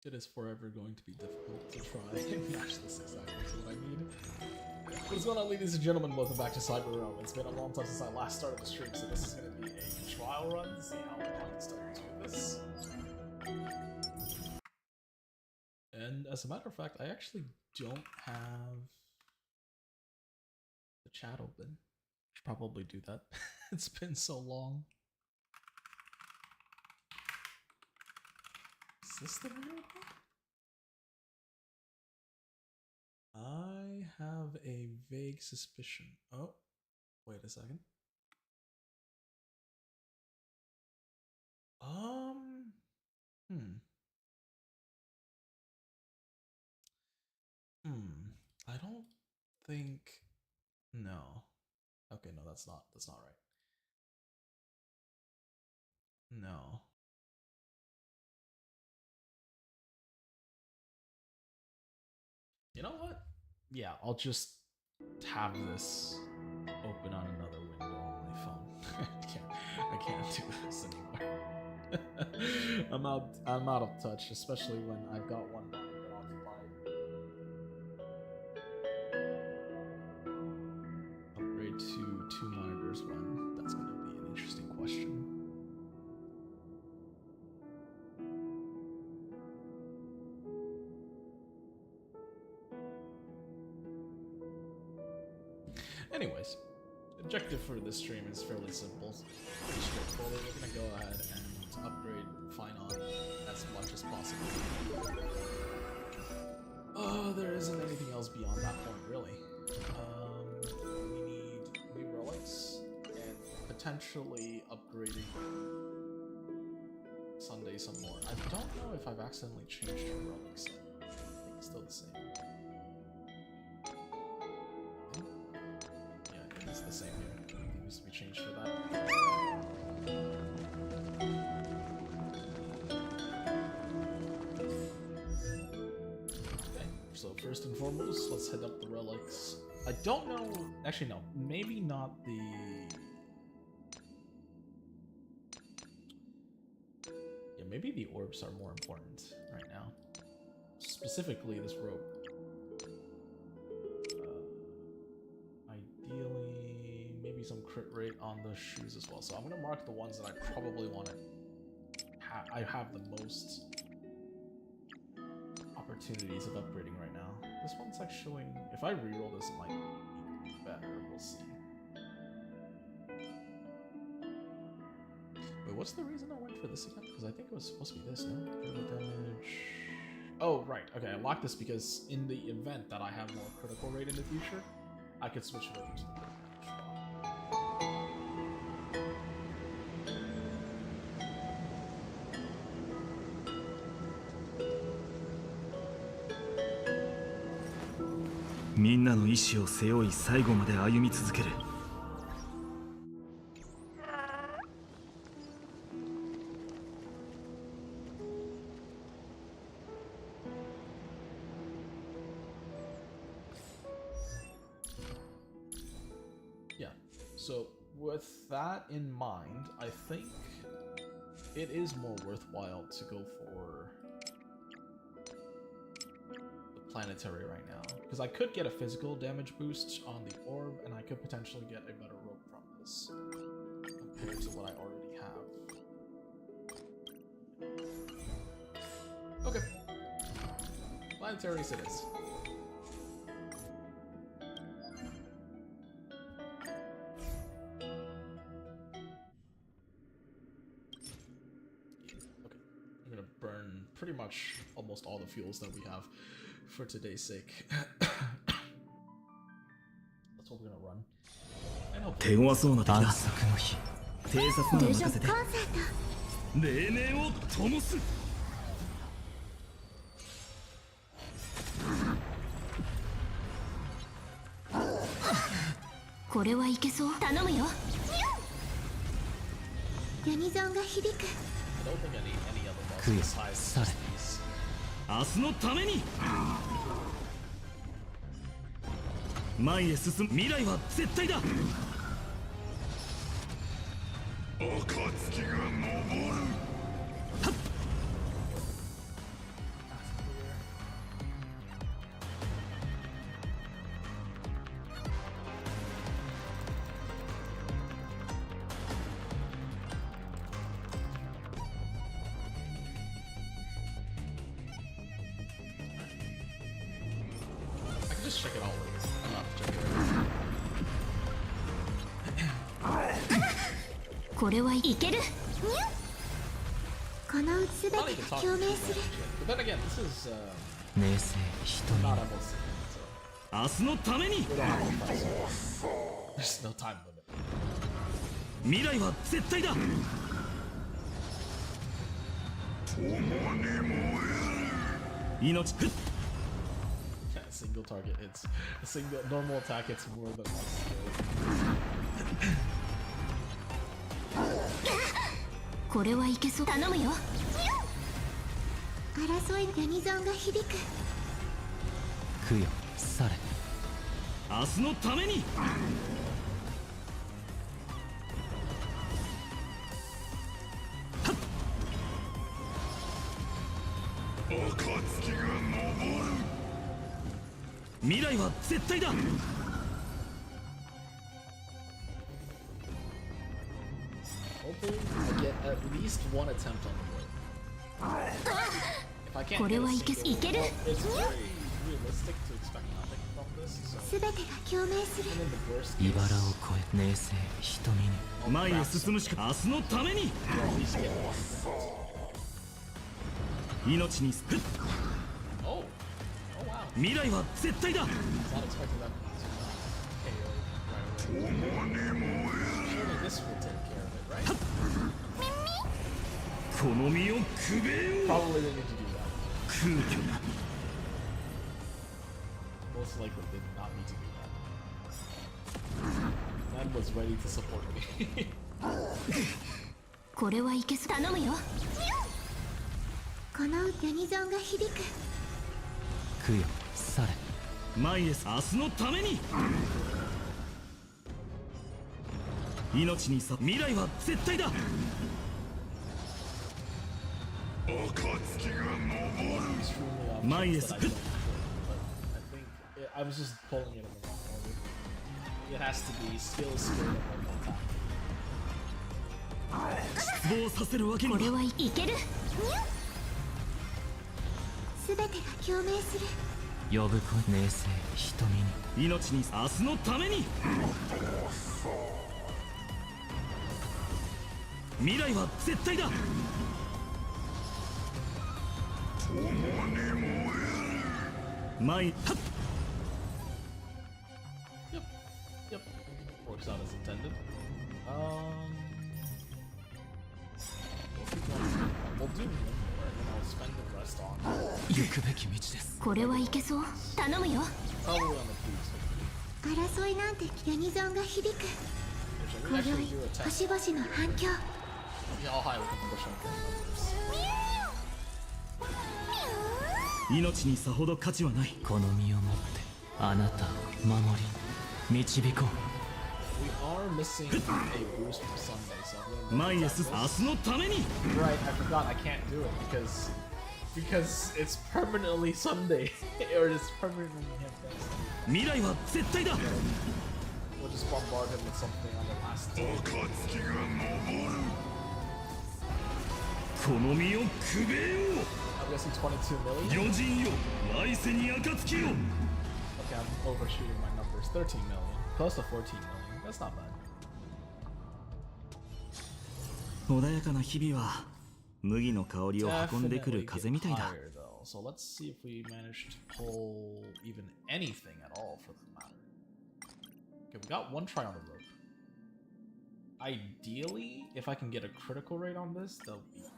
It is forever going to be difficult to try and match this exactly to what I need. What's going on, ladies and gentlemen? Welcome back to Cyber Realm. It's been a long time since I last started the stream, so this is going to be a trial run to see how I can start doing this. And as a matter of fact, I actually don't have the chat open. Should probably do that. It's been so long. Is this the weird one? I have a vague suspicion. Oh, wait a second. I don't think. No. Okay, no, that's not right. No. You know what? Yeah, I'll just have this open on another window on my phone. I can't do this anymore. I'm out of touch, especially when I've got one monitor occupied. Upgrade to 2 monitors when? That's gonna be an interesting question. Anyways, the objective for this stream is fairly simple, pretty straightforward. We're gonna go ahead and upgrade Phainon as much as possible. There isn't anything else beyond that point, really. We need new relics and potentially upgrading Sunday some more. I don't know if I've accidentally changed your relics yet. I think it's still the same. It's the same here. Nothing needs to be changed for that. Okay, so first and foremost, let's head up the relics. I don't know. Actually, no. Maybe not the. Yeah, maybe the orbs are more important right now. Specifically, this rope. Ideally, maybe some crit rate on the shoes as well. So I'm gonna mark the ones that I probably want to. I have the most opportunities of upgrading right now. This one's like showing. If I reroll this, it might be better. We'll see. Wait, what's the reason I went for this again? Because I think it was supposed to be this. No, critical damage. Oh right. Okay, I locked this because in the event that I have more critical rate in the future, I could switch it over to the critical damage. Yeah, so with that in mind, I think it is more worthwhile to go for the planetary right now. Because I could get a physical damage boost on the orb, and I could potentially get a better rope from this compared to what I already have. Okay. Planetaries it is. Pretty much almost all the fuels that we have for today's sake. That's what we're gonna run. And hopefully... I don't think any other boss besides these. 明日のために前へ進む未来は絶対だ暁が昇る just check it always. I'm not check it. これはいける。このすべて Not が even talking 共 too 鳴 much する。 yet. But then again, this is 明生瞳 not の almost so 明日のために we don't have to fight. There's no time limit. 未来は絶対だ 命ふっ Yeah, single target hits. A single normal attack hits more than once. これはいけそう。頼むよ。争いユニゾンが響く。供養され明日のために未来は絶対だ Hopefully, I get at least one attempt on the road. If I can't こ get れ a はいけ single, いける。 well, it's very realistic to expect nothing from this. So, すべてが共鳴する。 even in the worst 茨 case, を越え明生瞳に前へ進むしか明日のために we'll at least get one attempt. 命にふっ Oh, oh wow! 未来は絶対だ I was not expecting that to KO right away. Surely this will take care of it, right? この身をくべよ Probably they need to do that. 空虚な Most likely they did not need to do that. Ned was ready to support me. これはいけそう。頼むよ。このユニゾンが響く。供養され前へ明日のために命にさ未来は絶対だ Extremely My obvious is- that I don't control, but I think I was just pulling it in the wrong order. It has to be skill, skill, and one attack. 失望させるわけにはこれはいける。すべてが共鳴する。呼ぶ声明生瞳に命に明日のために未来は絶対だ前はっ Yep, yep. Works out as intended. We'll keep going. We'll do one more, and then I'll spend the rest on 行くべき道ですこれはいけそう。頼むよ。 probably on the foods. 争いなんてユニゾンが響く。 Which 今 I 宵 can actually do a test. 星々の反響。 See how high we can push on numbers. 命にさほど価値はないこの身をもってあなたを守り導こ We are missing a boost from Sunday, so I'm う gonna 前へ test 進 this. 明日のために Right, I forgot I can't do it because it's permanently Sunday or it's permanently him next. 未来は絶対だ We'll just bombard him with something on the last turn. この身をくべよ I'm guessing 22 million. 余人よ来世に暁よ Okay, I'm overshooting my numbers. 13 million. Close to 14 million. That's not bad. 穏やかな日々は麦の香りを運んでくる Definitely 風 get みたいだ higher, though. So let's see if we manage to pull even anything at all for that matter. Okay, we got one try on the rope. Ideally, if I can get a critical rate on this, that would be amazing.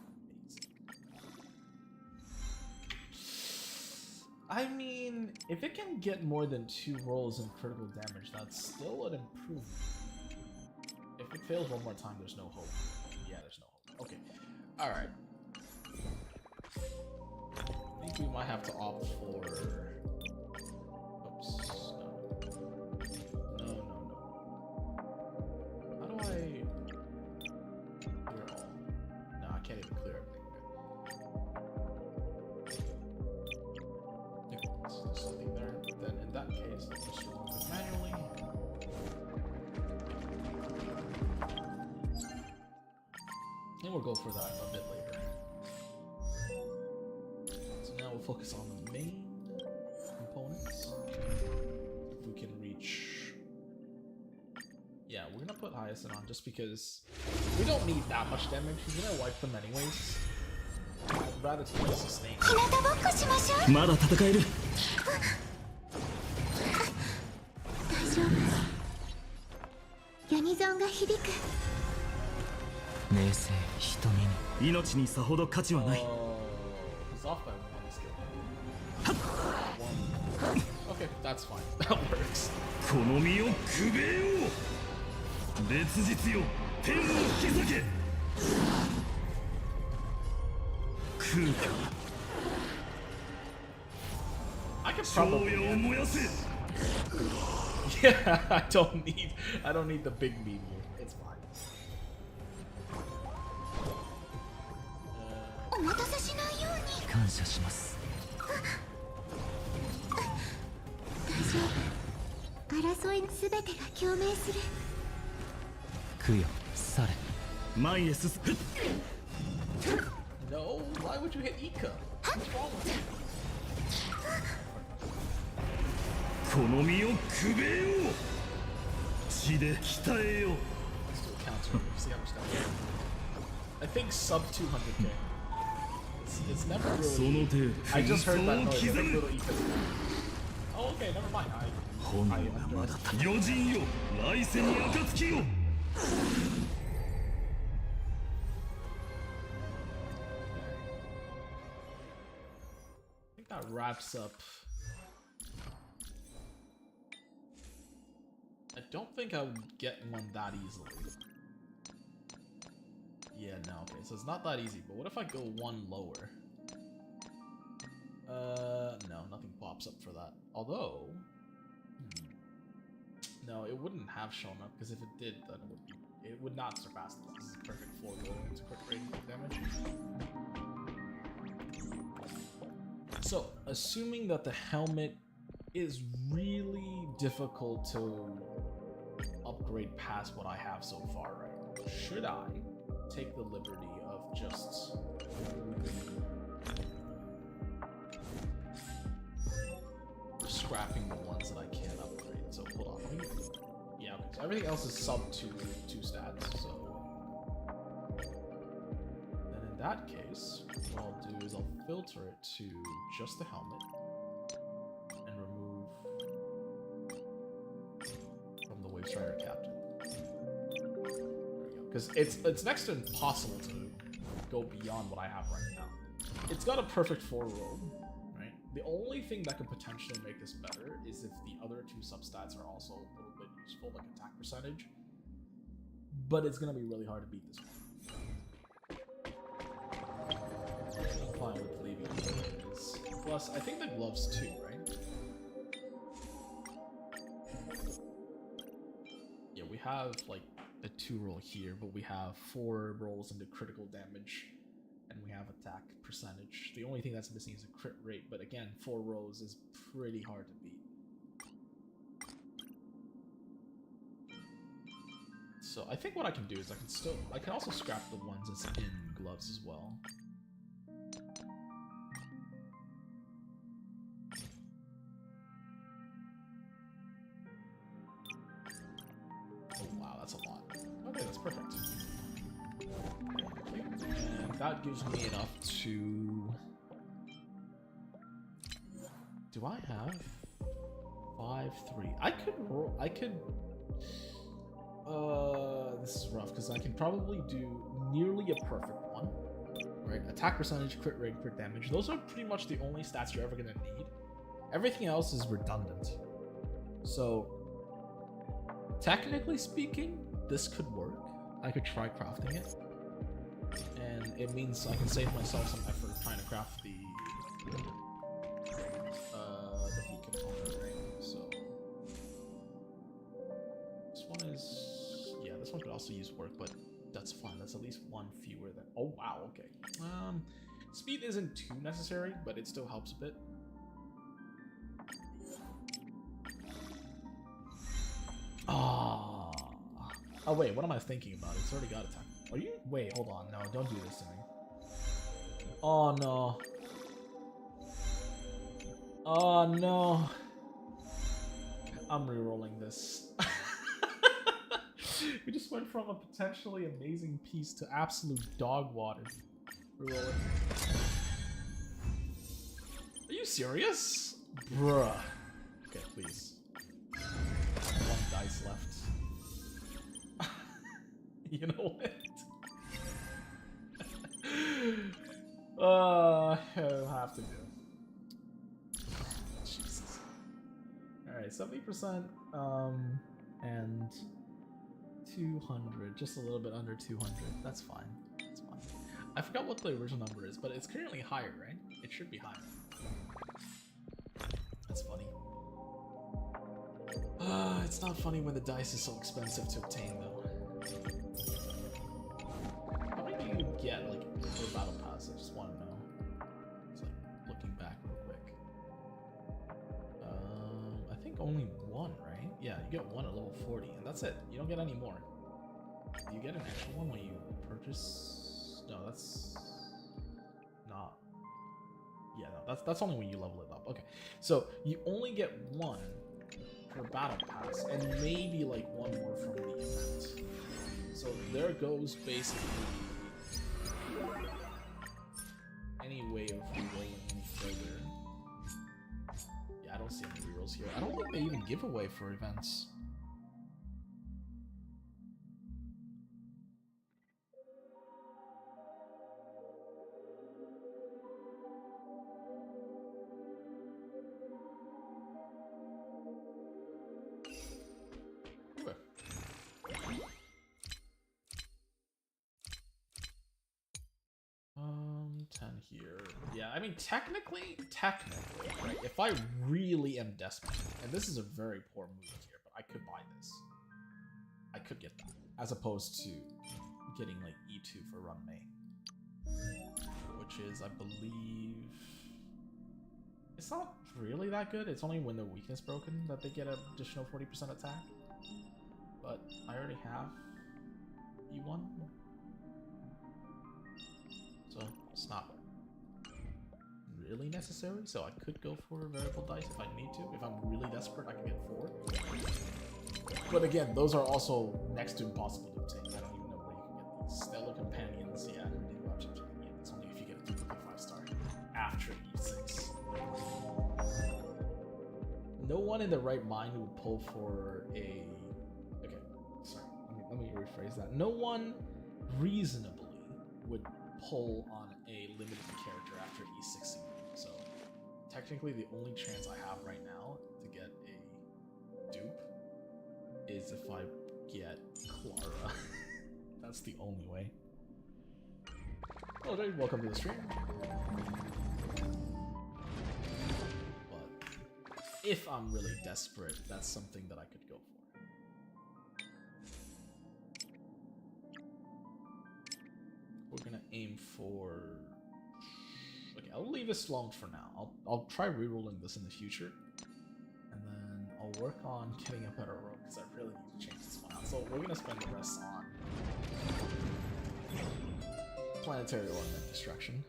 I mean, if it can get more than 2 rolls in critical damage, that's still an improvement. If it fails one more time, there's no hope. Yeah, there's no hope. Okay. Alright. I think we might have to opt for... Oops. No. No. How do I... clear all? No, I can't even clear everything. Okay, so there's something there. Then in that case, let's just remove it manually. And we'll go for that a bit later. So now we'll focus on the main components. can reach. Yeah, we're gonna put Hyacinth on just because we don't need that much damage. He's gonna wipe them anyways. I'd rather take sustain. 日向ぼっこしましょう。まだ戦える。大丈夫。ユニゾンが響く。冷静瞳に命にさほど価値はない。 He's off by one on this kill. Okay, that's fine. That works. この身をくべよう。烈日よ天を引き裂け。空虚 I could 硝 probably. 煙を燃やせ。 Yeah, I don't need the big meteor. It's fine. お待たせしないように。感謝します。大丈夫。争いのすべてが共鳴する。供養され。前へ進む。 No, why would you hit Ika? What's wrong with you? この身をくべよう。血で鍛えよう。 Let's do a counter. See how much damage. I think sub 200k. It's never そ really. の手 I just heard that 紛争を noise. I 刻 think む。 little Ika's gone. Oh, okay, never mind. 本能がまだ余人よ来世に暁よ。 I think that wraps up. I don't think I would get one that easily. Yeah, no, okay, so it's not that easy, but what if I go one lower? No, nothing pops up for that. Although, no, it wouldn't have shown up, because if it did, then it would not surpass this. This is perfect 4 going into quick rating damage. So, assuming that the helmet is really difficult to upgrade past what I have so far, right? Should I take the liberty of just scrapping the ones that I can't upgrade? So hold on, let me, yeah, okay, so everything else is sub 2 stats, so then in that case, what I'll do is I'll filter it to just the helmet and remove from the Wave Strider Captain. There we go. Because it's next to impossible to go beyond what I have right now. It's got a perfect 4 roll, right? The only thing that could potentially make this better is if the other 2 substats are also a little bit useful, like attack percentage. But it's gonna be really hard to beat this one. I'm fine with leaving it where it is. Plus, I think the gloves too, right? Yeah, we have like a 2 roll here, but we have 4 rolls into critical damage, and we have attack percentage. The only thing that's missing is a crit rate, but again, 4 rolls is pretty hard to beat. So I think what I can do is I can also scrap the ones that's in gloves as well. Oh wow, that's a lot. Okay, that's perfect. And that gives me enough to... Do I have 5-3? I could roll. This is rough because I can probably do nearly a perfect one. Right? Attack percentage, crit rate, crit damage. Those are pretty much the only stats you're ever gonna need. Everything else is redundant. So, technically speaking, this could work. I could try crafting it. And it means I can save myself some effort trying to craft the feat component, right? So this one is, yeah, this one could also use work, but that's fine. That's at least 1 fewer than, oh wow, okay. Speed isn't too necessary, but it still helps a bit. Ah. Oh wait, what am I thinking about? It's already got attack. Are you? Wait, hold on. No, don't do this to me. Oh no. Oh no. I'm rerolling this. We just went from a potentially amazing piece to absolute dog water. Reroll it. Are you serious? Bruh. Okay, please. One dice left. You know what? I'll have to do. Jesus. Alright, 70%, and 200, just a little bit under 200. That's fine. That's fine. I forgot what the original number is, but it's currently higher, right? It should be higher. That's funny. It's not funny when the dice is so expensive to obtain, though. How many do you get, like, for Battle Pass? I just want to know. It's like looking back real quick. I think only one, right? Yeah, you get one at level 40, and that's it. You don't get any more. Do you get an extra one when you purchase? No, that's not. Yeah, no, that's only when you level it up. Okay, so you only get one for Battle Pass, and maybe like one more from the event. So there goes basically any way of rerolling any further. Yeah, I don't see any rerolls here. I don't think they even give away for events. Okay. 10 here. Yeah, I mean, technically, right? If I really am desperate, and this is a very poor move here, but I could buy this. I could get that, as opposed to getting like E2 for Run May, which is, I believe, it's not really that good. It's only when they're weakness broken that they get an additional 40% attack. But I already have E1. So it's not really necessary, so I could go for variable dice if I need to. If I'm really desperate, I can get 4. But again, those are also next to impossible to obtain. I don't even know where you can get these. Stellar Companions, yeah, redeem object. Yeah, it's only if you get a duplicate 5-star after E6. No one in the right mind would pull for a... Okay, sorry, let me rephrase that. No one reasonably would pull on a limited character after E6. So technically the only chance I have right now to get a dupe is if I get Clara. That's the only way. Hello, Jade, welcome to the stream. But if I'm really desperate, that's something that I could go for. We're gonna aim for... Okay, I'll leave this long for now. I'll try rerolling this in the future, and then I'll work on getting a better rope because I really need to change this one out. So we're gonna spend the rest on Planetary Ornament Destruction.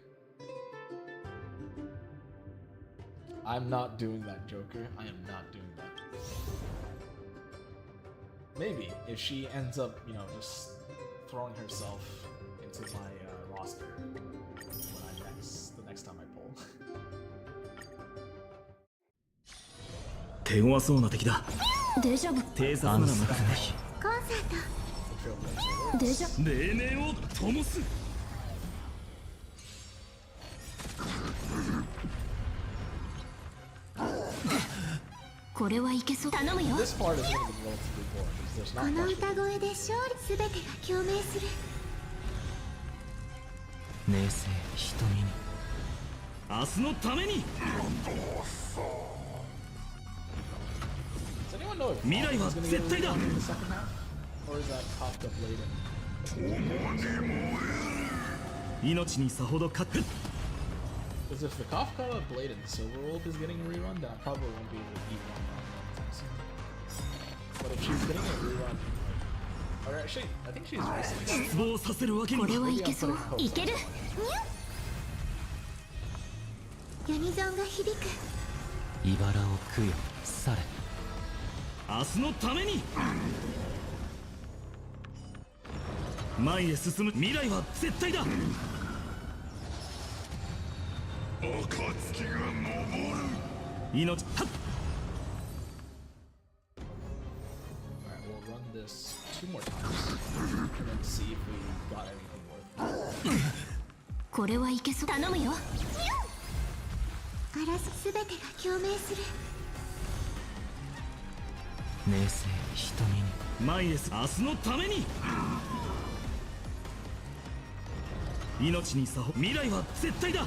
I'm not doing that, Joker. I am not doing that. Maybe if she ends up, you know, just throwing herself into my roster when the next time I pull. 手強そうな敵だ。デジャブ。偵察なら任せない。コンサート。デジャブ。黎明を灯す。これはいけそう。頼むよ。 This part is going to be relatively boring because there's こ not の much. 歌声で勝利すべてが共鳴する。明星瞳に。明日のために。 Does anyone know if 未来は Phainon is gonna get 絶対だ。 released in the second half? Or is that Kafka Bladen? 命にさほどか。 Because if the Kafka Bladen Silver Wolf is getting a rerun, then I probably won't be able to beat one anytime soon. But if she's getting a rerun, or actually, I think she's recently. 失望させるわけに。これはいけそう。いける。ユニゾンが響く。茨を供養され。明日のために前へ進む未来は絶対だ暁が昇る命はっ Alright, we'll run this 2 more times and then see if we got anything worth it. これはいけそう。頼むよ。ガラスすべてが共鳴する。明青瞳に前へ明日のために命にさほ未来は絶対だ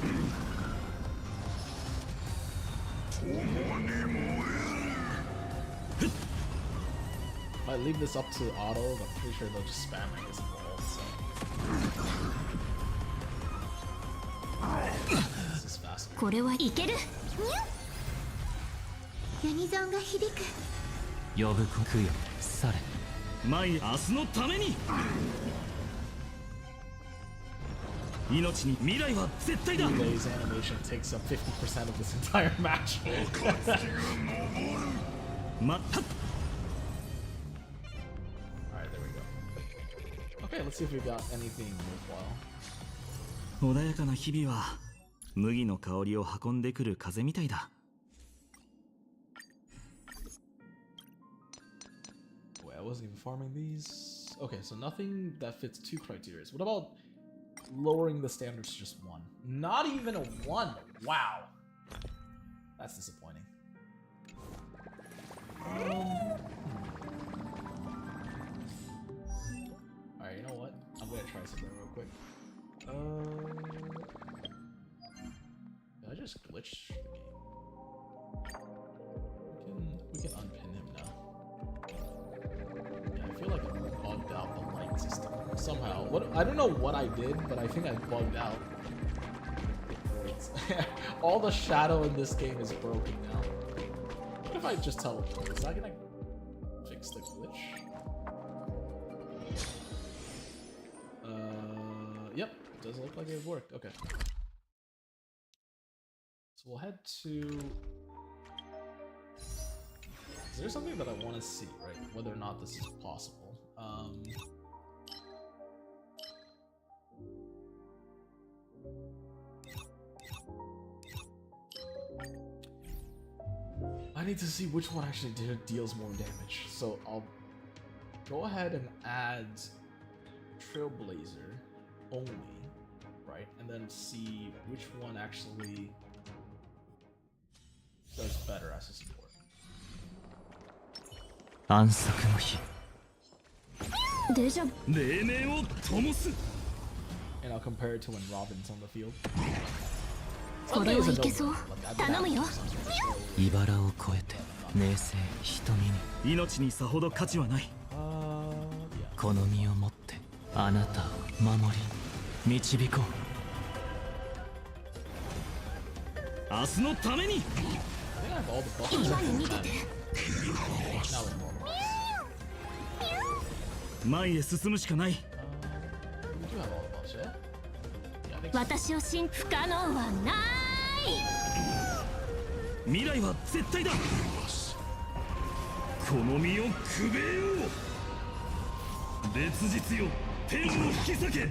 If I leave this up to autos, I'm pretty sure they'll just spam I guess balls, so. This is fast. これはいける。ユニゾンが響く。呼ぶ供養され前へ明日のために命に未来は絶対だ Relay's animation takes up 50% of this entire match. まったっ Alright, there we go. Okay, let's see if we've got anything worthwhile. 穏やかな日々は麦の香りを運んでくる風みたいだ Wait, I wasn't even farming these. Okay, so nothing that fits 2 criteria. What about lowering the standards to just 1? Not even a 1! Wow! That's disappointing. Alright, you know what? I'm gonna try something real quick. Did I just glitch the game? We can unpin him now. Yeah, I feel like I bugged out the light system somehow. I don't know what I did, but I think I bugged out. All the shadow in this game is broken now. What if I just teleport? Is that gonna fix the glitch? Yep, does look like it worked. Okay. So we'll head to... Is there something that I want to see, right? Whether or not this is possible. I need to see which one actually deals more damage. So I'll go ahead and add Trailblazer only, right? And then see which one actually does better as a support. 暗殺の日デジャブ。黎明を灯す And I'll compare it to when Robin's on the field. これはいけそう。頼むよ。茨を越えて明青瞳に命にさほど価値はないこの身をもってあなたを守り導こう明日のために I think I have all the buffers. 今に見てて。 Now with normal buffs. 前へ進むしかない We do have all the buffs, yeah? Yeah, I think so. 私を信不可能はない。未来は絶対だこの身をくべよう烈日よ天を引き裂け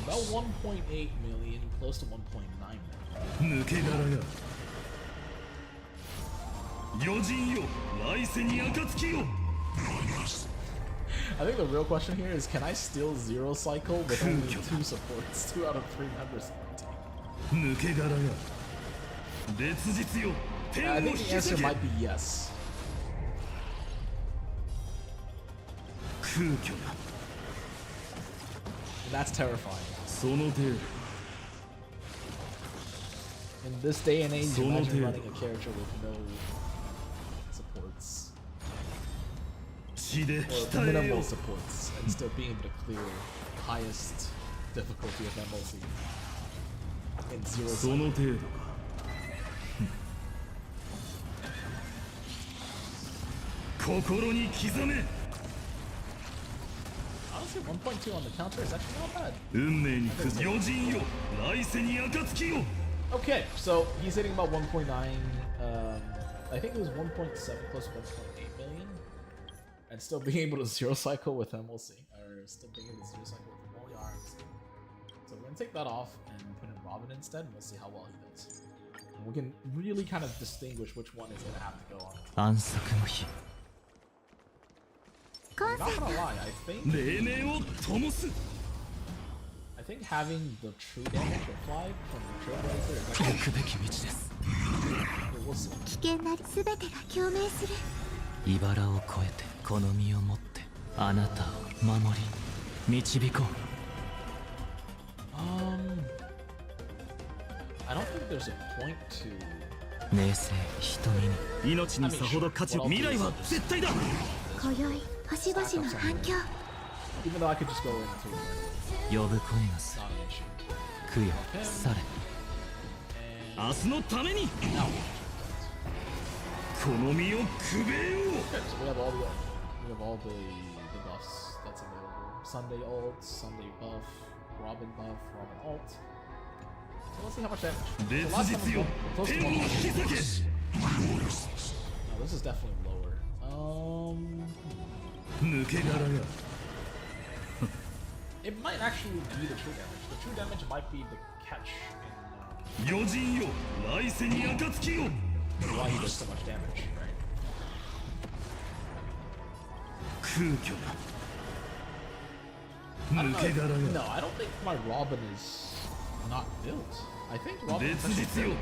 About 1.8 million, close to 1.9 million. 抜け殻が余人よ来世に暁を I think the real question here is, can I still zero cycle with only 2 supports? 2 out of 3 members on my team. 抜け殻が烈日よ I 天を think 引 the き answer 裂け might be yes. 空虚だ And that's terrifying. その程度 In this day and age, So imagine noted. running a character with no supports. 血で Or 鍛えよ minimal う supports and still being able to clear the highest difficulty of MLC in 0 そ cycle. の程度か心に刻め Honestly, 1.2 on the counter is actually not bad. 運命にくず余人よ来世に暁を Okay, so he's hitting about 1.9. I think it was 1.7 close to 1.8 million. And still being able to zero cycle with him, we'll see. Or still being able to zero cycle with him, only arms. So we're gonna take that off and put in Robin instead, and we'll see how well he does. And we can really kind of distinguish which one is gonna have to go on. I'm not gonna lie, I think having the true damage applied from the Trailblazer is actually... We'll see. 危険なり全てが共鳴する。茨を越えてこの身をもってあなたを守り導こう。I don't think there's a point to... 冷静瞳に命にさほど価値を未来は絶対だ。今宵星々の反響。 Even though I could just go into it. 呼ぶ声がする。供養され。明日のために。この身をくべよう。 Okay, so we have all the buffs that's available. Sunday ult, Sunday buff, Robin buff, Robin ult. So let's see how much damage. So last time we were close to 100. No, this is definitely lower. It might actually be the true damage. The true damage might be the catch in why he does so much damage, right? No, I don't think my Robin is not built. I think Robin is actually built.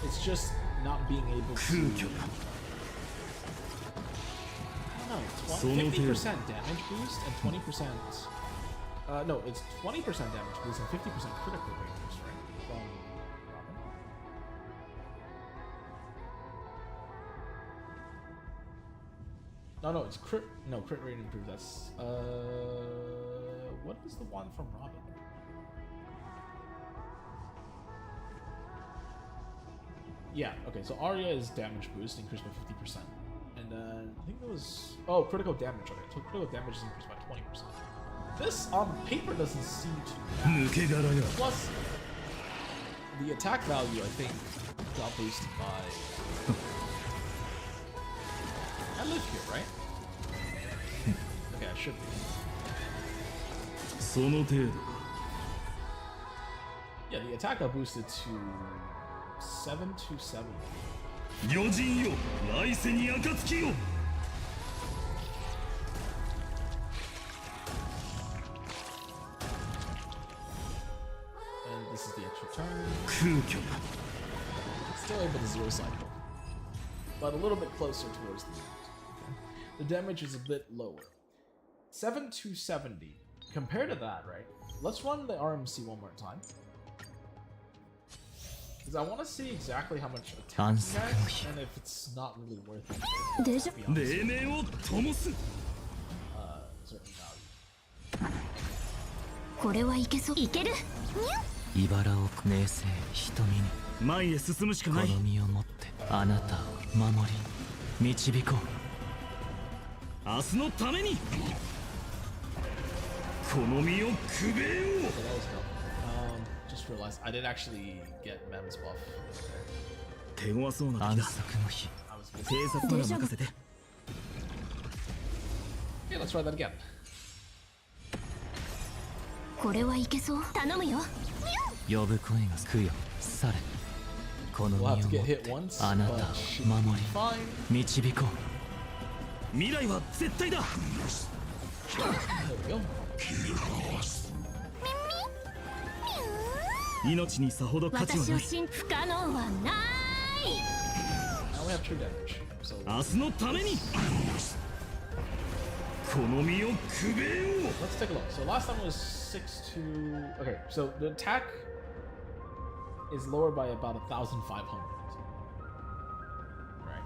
It's just not being able to... I don't know, 50% damage boost and 20%... no, it's 20% damage boost and 50% critical rate boost, right? From Robin. No, it's crit rate improved. That's what is the one from Robin? Yeah, okay, so Arya is damage boost increased by 50%. And then I think there was critical damage, okay. So critical damage is increased by 20%. This on paper doesn't seem too bad. Plus the attack value I think got boosted by I live here, right? Okay, I should be. Yeah, the attack got boosted to 727. And this is the extra turn. Still able to zero cycle, but a little bit closer towards the end. The damage is a bit lower. 7,270. Compared to that, right? Let's run the RMC one more time. Because I want to see exactly how much attack he has, and if it's not really worth it. Certain value. 茨を冷静瞳に前へ進むしかない。この身をもってあなたを守り導こう。明日のためにこの身をくべよう。 Just realized I didn't actually get Mem's buff. 手強そうな敵だ。暗殺の日。偵察なら任せて。Okay, let's try that again. これはいけそう。頼むよ。呼ぶ声が供養され。この身をもってあなたを守り導こう。未来は絶対だ。命にさほど価値はない。不可能はない。明日のためにこの身をくべよう。 Let's take a look. So last time was 6 to... Okay, so the attack is lower by about 1,500. Right.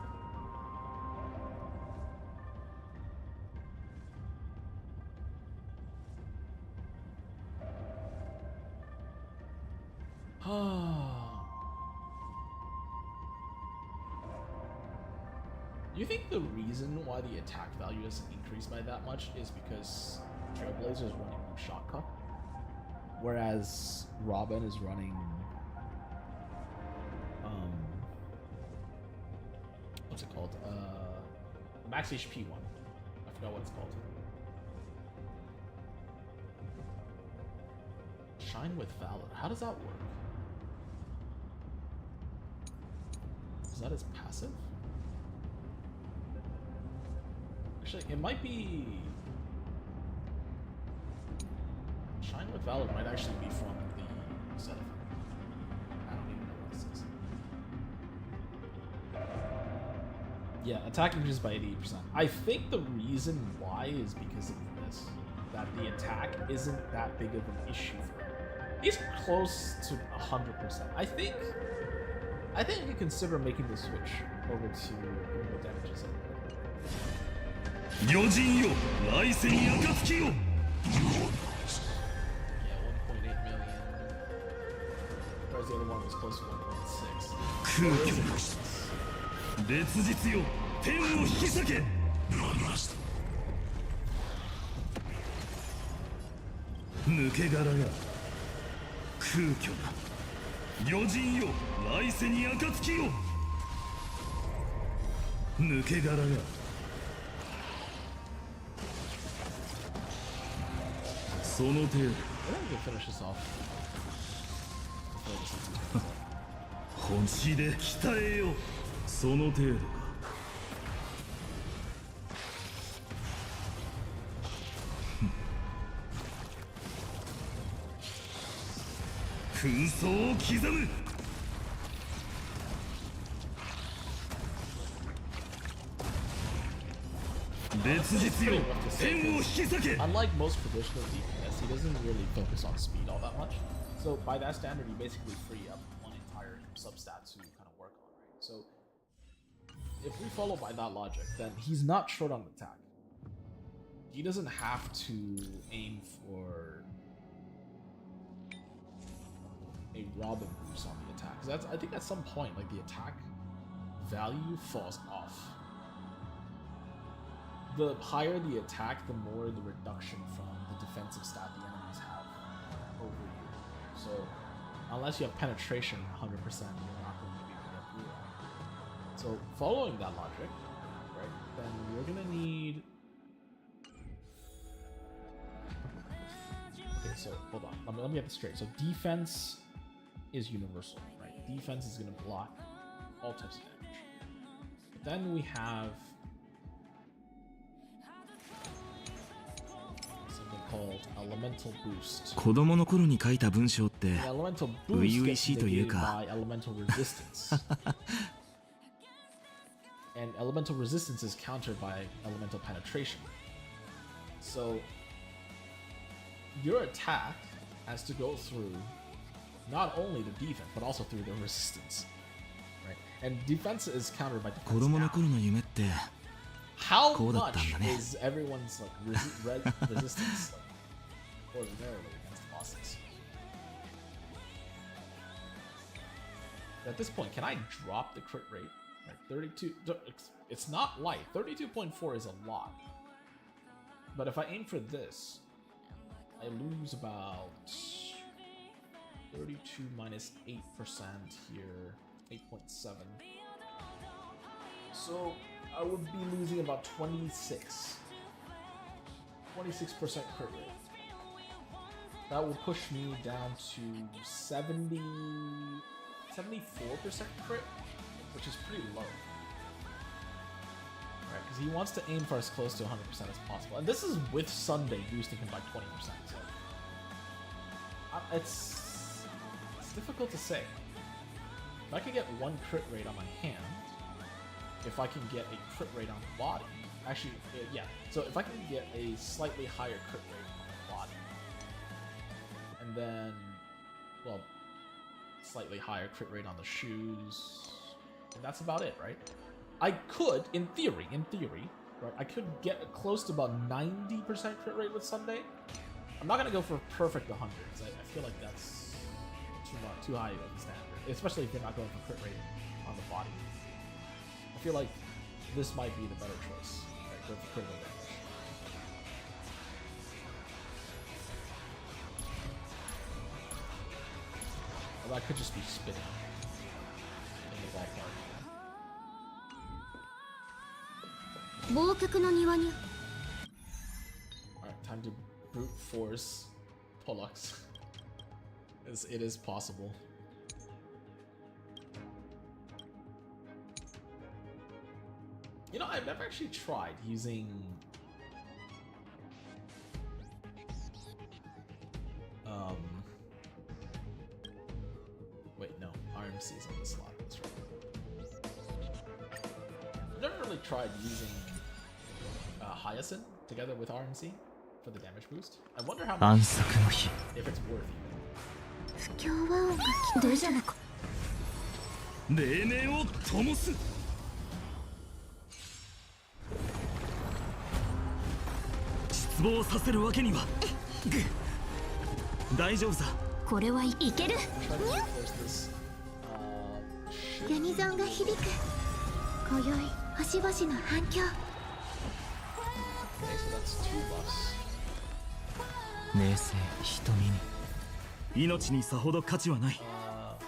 You think the reason why the attack value doesn't increase by that much is because Trailblazer is running Shot Cup, whereas Robin is running what's it called? The max HP one. I forgot what it's called. Shine with Valor. How does that work? Is that his passive? Actually, it might be... Shine with Valor might actually be from the set of... I don't even know what this is. Yeah, attack increases by 88%. I think the reason why is because of this. That the attack isn't that big of an issue for him. He's close to 100%. I think you consider making the switch over to criminal damages. Yeah, 1.8 million. Whereas the other one was close to 1.6. 烈日よ天を引き裂け抜け殻が空虚な余人よ来世に暁よ抜け殻がその程度 finish this off. 本気で鍛えよその程度か紛争を刻む烈日よ天を引き裂け Unlike most traditional DPS, he doesn't really focus on speed all that much. So by that standard, you basically free up one entire substat to kind of work on, right? So if we follow by that logic, then he's not short on attack. He doesn't have to aim for a Robin boost on the attack. 'Cause that's, I think at some point, like the attack value falls off. The higher the attack, the more the reduction from the defensive stat the enemies have over you. So unless you have penetration 100%, you're not going to be able to get through that. So following that logic, right, then you're going to need... Okay, so hold on. Let me get this straight. So defense is universal, right? Defense is going to block all types of damage. Then we have something called elemental boost. 子供の頃に書いた文章って Elemental 初 boost 々 gets しいという negated か by elemental resistance. And elemental resistance is countered by elemental penetration. So your attack has to go through not only the defense, but also through the resistance. Right? And defense is countered by 子 defense 供の now. 頃の夢って How こうだったん much だね。 is everyone's like resistance like, ordinarily against the bosses? At this point, can I drop the crit rate? Like 32, it's not light. 32.4 is a lot. But if I aim for this, I lose about 32 minus 8% here, 8.7. So I would be losing about 26% crit rate. That will push me down to 74% crit, which is pretty low. Right, because he wants to aim for as close to 100% as possible. And this is with Sunday boosting him by 20%. So it's difficult to say. If I could get one crit rate on my hand, if I can get a crit rate on the body, actually, yeah. So if I can get a slightly higher crit rate on the body, and then, well, slightly higher crit rate on the shoes, and that's about it, right? I could, in theory, right, I could get close to about 90% crit rate with Sunday. I'm not gonna go for perfect 100s. I feel like that's too high of a standard, especially if you're not going for crit rate on the body. I feel like this might be the better choice. Right, go for critical damage. Or that could just be spitting in the ballpark. 忘却の庭に Alright, time to brute force Pollux. It is possible. You know, I've never actually tried using wait, no, RMC is on this slot. That's right. I've never really tried using Hyacinth together with RMC for the damage boost. I wonder how much, if it's worth it. 不協和音が聞こえじゃなく黎明を灯す失望させるわけには大丈夫さこれはいけるユニゾンが響く今宵星々の反響 Okay, so that's 2 buffs. 明星瞳に命にさほど価値はない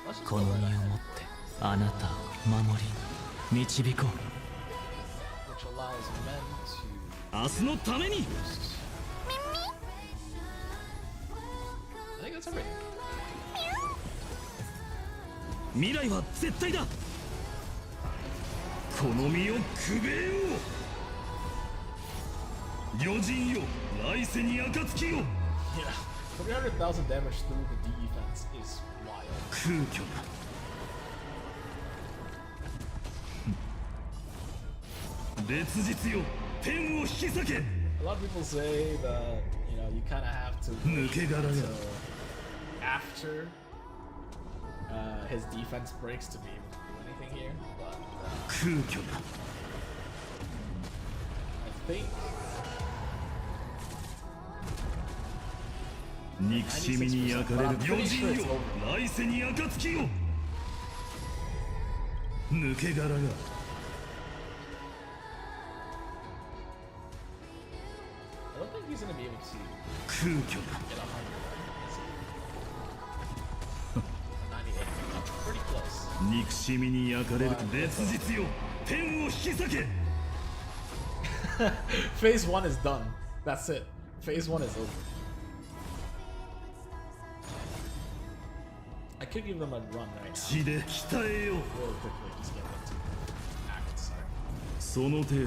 Let's just こ go の身を right も ahead. ってあなたを守り導こう Which allows men to 明日のために boost. I think that's everything. 未来は絶対だこの身をくべよう魚人よ来世に暁を Yeah, 300,000 damage through the defense is wild. 空虚だ烈日よ天を引き裂け A lot of people say that, you know, you kind of have to wait 抜け殻が until after his defense breaks to be able to do anything here, but 空虚だ I think 憎しみに焼かれる魚人よ来世に暁を抜け殻が I don't think he's gonna be able to 空虚だ get 100. Is he? 98. That's pretty close. 憎しみに焼かれる烈日よ天を引き裂け Phase 1 is done. That's it. Phase 1 is over. I could give them a run right now. 血で鍛えよう Really quickly, just get them to act. Sorry. その程度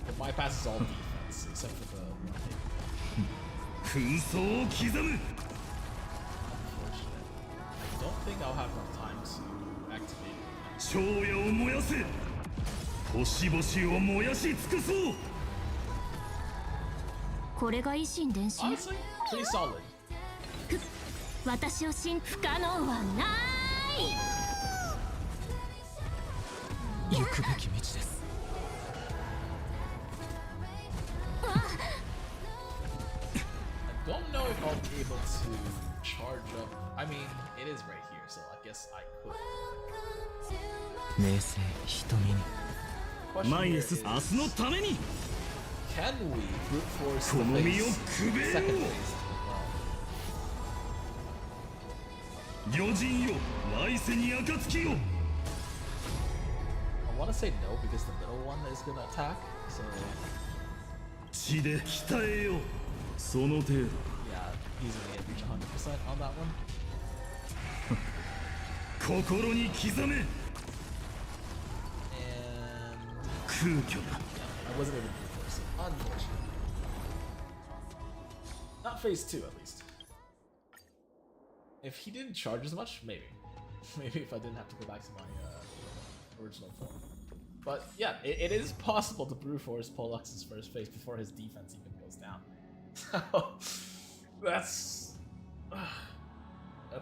It bypasses all defense except for the one hit. 紛争を刻む Unfortunate. I don't think I'll have enough time to activate it. 昭夜を燃やせ星々を燃やし尽くそうこれが維新伝心 Honestly, pretty solid. 私を信不可能はない行くべき道です I don't know if I'll be able to charge up. I mean, it is right here, so I guess I could. 明星瞳に Question 前 here へ is, 進む明日のために can we brute force こ the の身を phase, くべ second よ phase? う魚人よ来世に暁を I want to say no because the middle one is gonna attack. So 血で鍛えようその程度 yeah, he's gonna reach 100% on that one. 心に刻め And 空虚だ yeah, I wasn't able to brute force it, unfortunately. Not phase 2 at least. If he didn't charge as much, maybe. Maybe if I didn't have to go back to my original form. But yeah, it is possible to brute force Pollux's first phase before his defense even goes down. So that's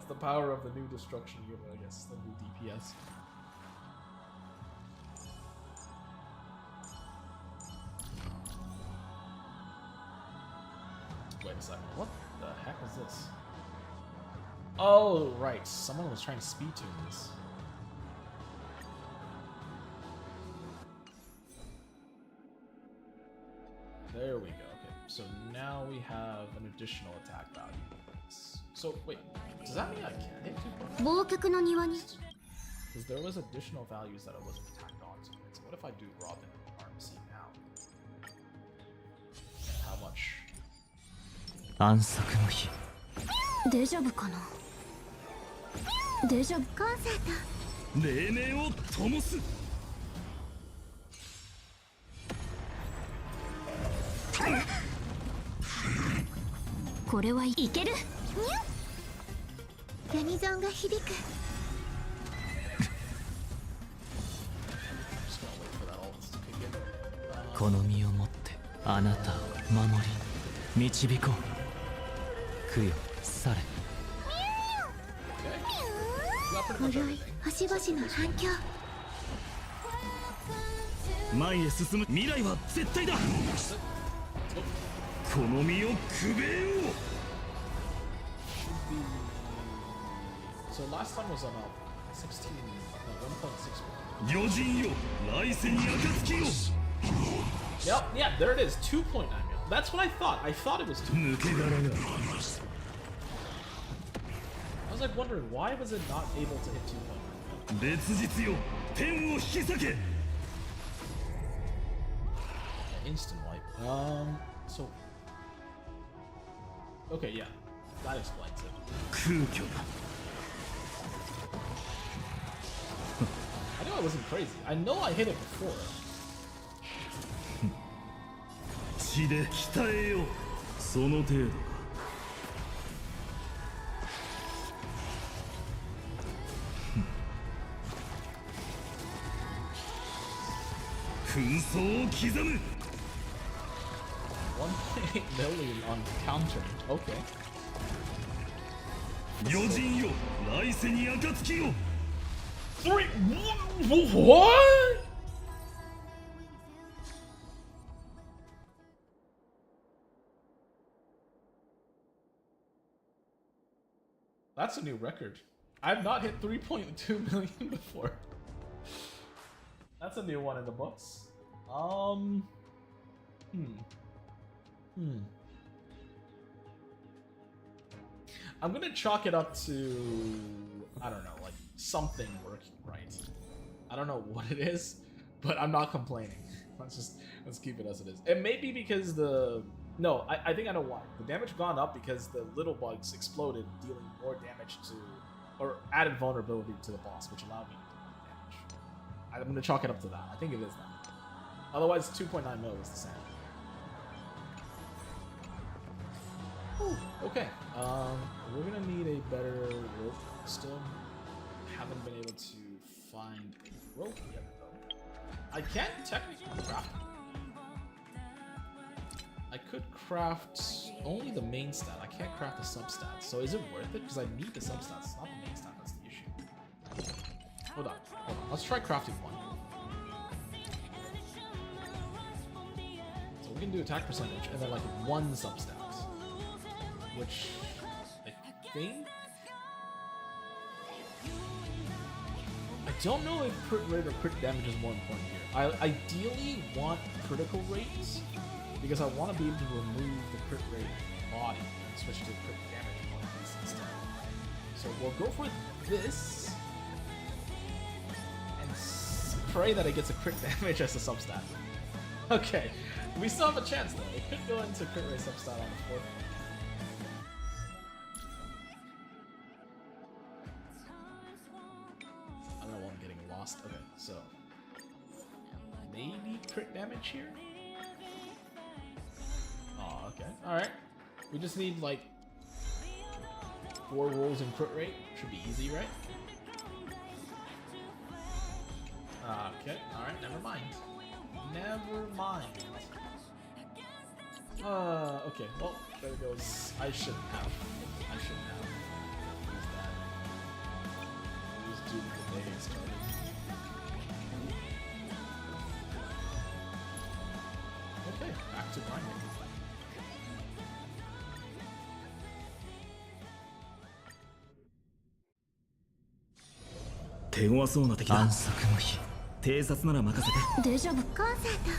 the power of the new destruction unit, I guess, the new DPS. Wait a second, what the heck is this? Oh, right, someone was trying to speed tune this. There we go, okay. So now we have an additional attack value. So, wait, does that mean I can't hit 2 忘却の庭に Because there was additional values that I wasn't attacked onto. So what if I do Robin RMC now? 安息の日大丈夫かな。大丈夫。コンサート黎明を灯す。これはいける。ユニゾンが響く。 Just gonna wait for that ult to kick in. この身をもってあなたを守り導こう。供養され。今宵星々の反響。前へ進む。未来は絶対だ。この身をくべよう。 So last time was on 16, no, 1.6. 余人よ、来世に暁を。 Yep, yeah, there it is, 2.9 mil. That's what I thought. I thought it was 2. 抜け殻が。 I was like wondering why was it not able to hit 2.9 mil? 烈日よ、天を引き裂け。 Instant wipe. So okay, yeah, that explains it. 空虚だ。 I knew I wasn't crazy. I know I hit it before. 血で鍛えよう。その程度か。紛争を刻む。 1.8 million on counter. Okay. 余人よ、来世に暁を。 What? That's a new record. I've not hit 3.2 million before. That's a new one in the books. I'm gonna chalk it up to, I don't know, like something working right. I don't know what it is, but I'm not complaining. Let's keep it as it is. It may be because no, I think I know why. The damage gone up because the little bugs exploded, dealing more damage to, or added vulnerability to the boss, which allowed me to do more damage. I'm gonna chalk it up to that. I think it is that. Otherwise, 2.9 mil is the same. Ooh, okay. We're gonna need a better rope still. Haven't been able to find a rope yet though. I can technically craft it. I could craft only the main stat. I can't craft the substats. So is it worth it? Because I need the substats. It's not the main stat that's the issue. Hold on. Let's try crafting one. So we can do attack percentage and then like one substat. Which I think, I don't know if crit rate or crit damage is more important here. I ideally want critical rates because I want to be able to remove the crit rate body and switch to crit damage bodies instead. So we'll go for this and pray that it gets a crit damage as a substat. Okay, we still have a chance though. It could go into crit rate substat on the fourth one. Okay, so maybe crit damage here? Oh, okay. Alright. We just need like 4 rolls in crit rate. Should be easy, right? Okay, alright, never mind. Never mind. Okay, well, there goes. I shouldn't have. Used that. It was due to the day it started. Okay, back to grinding. Ansakの日、偵察なら任せて。大丈夫。コンサート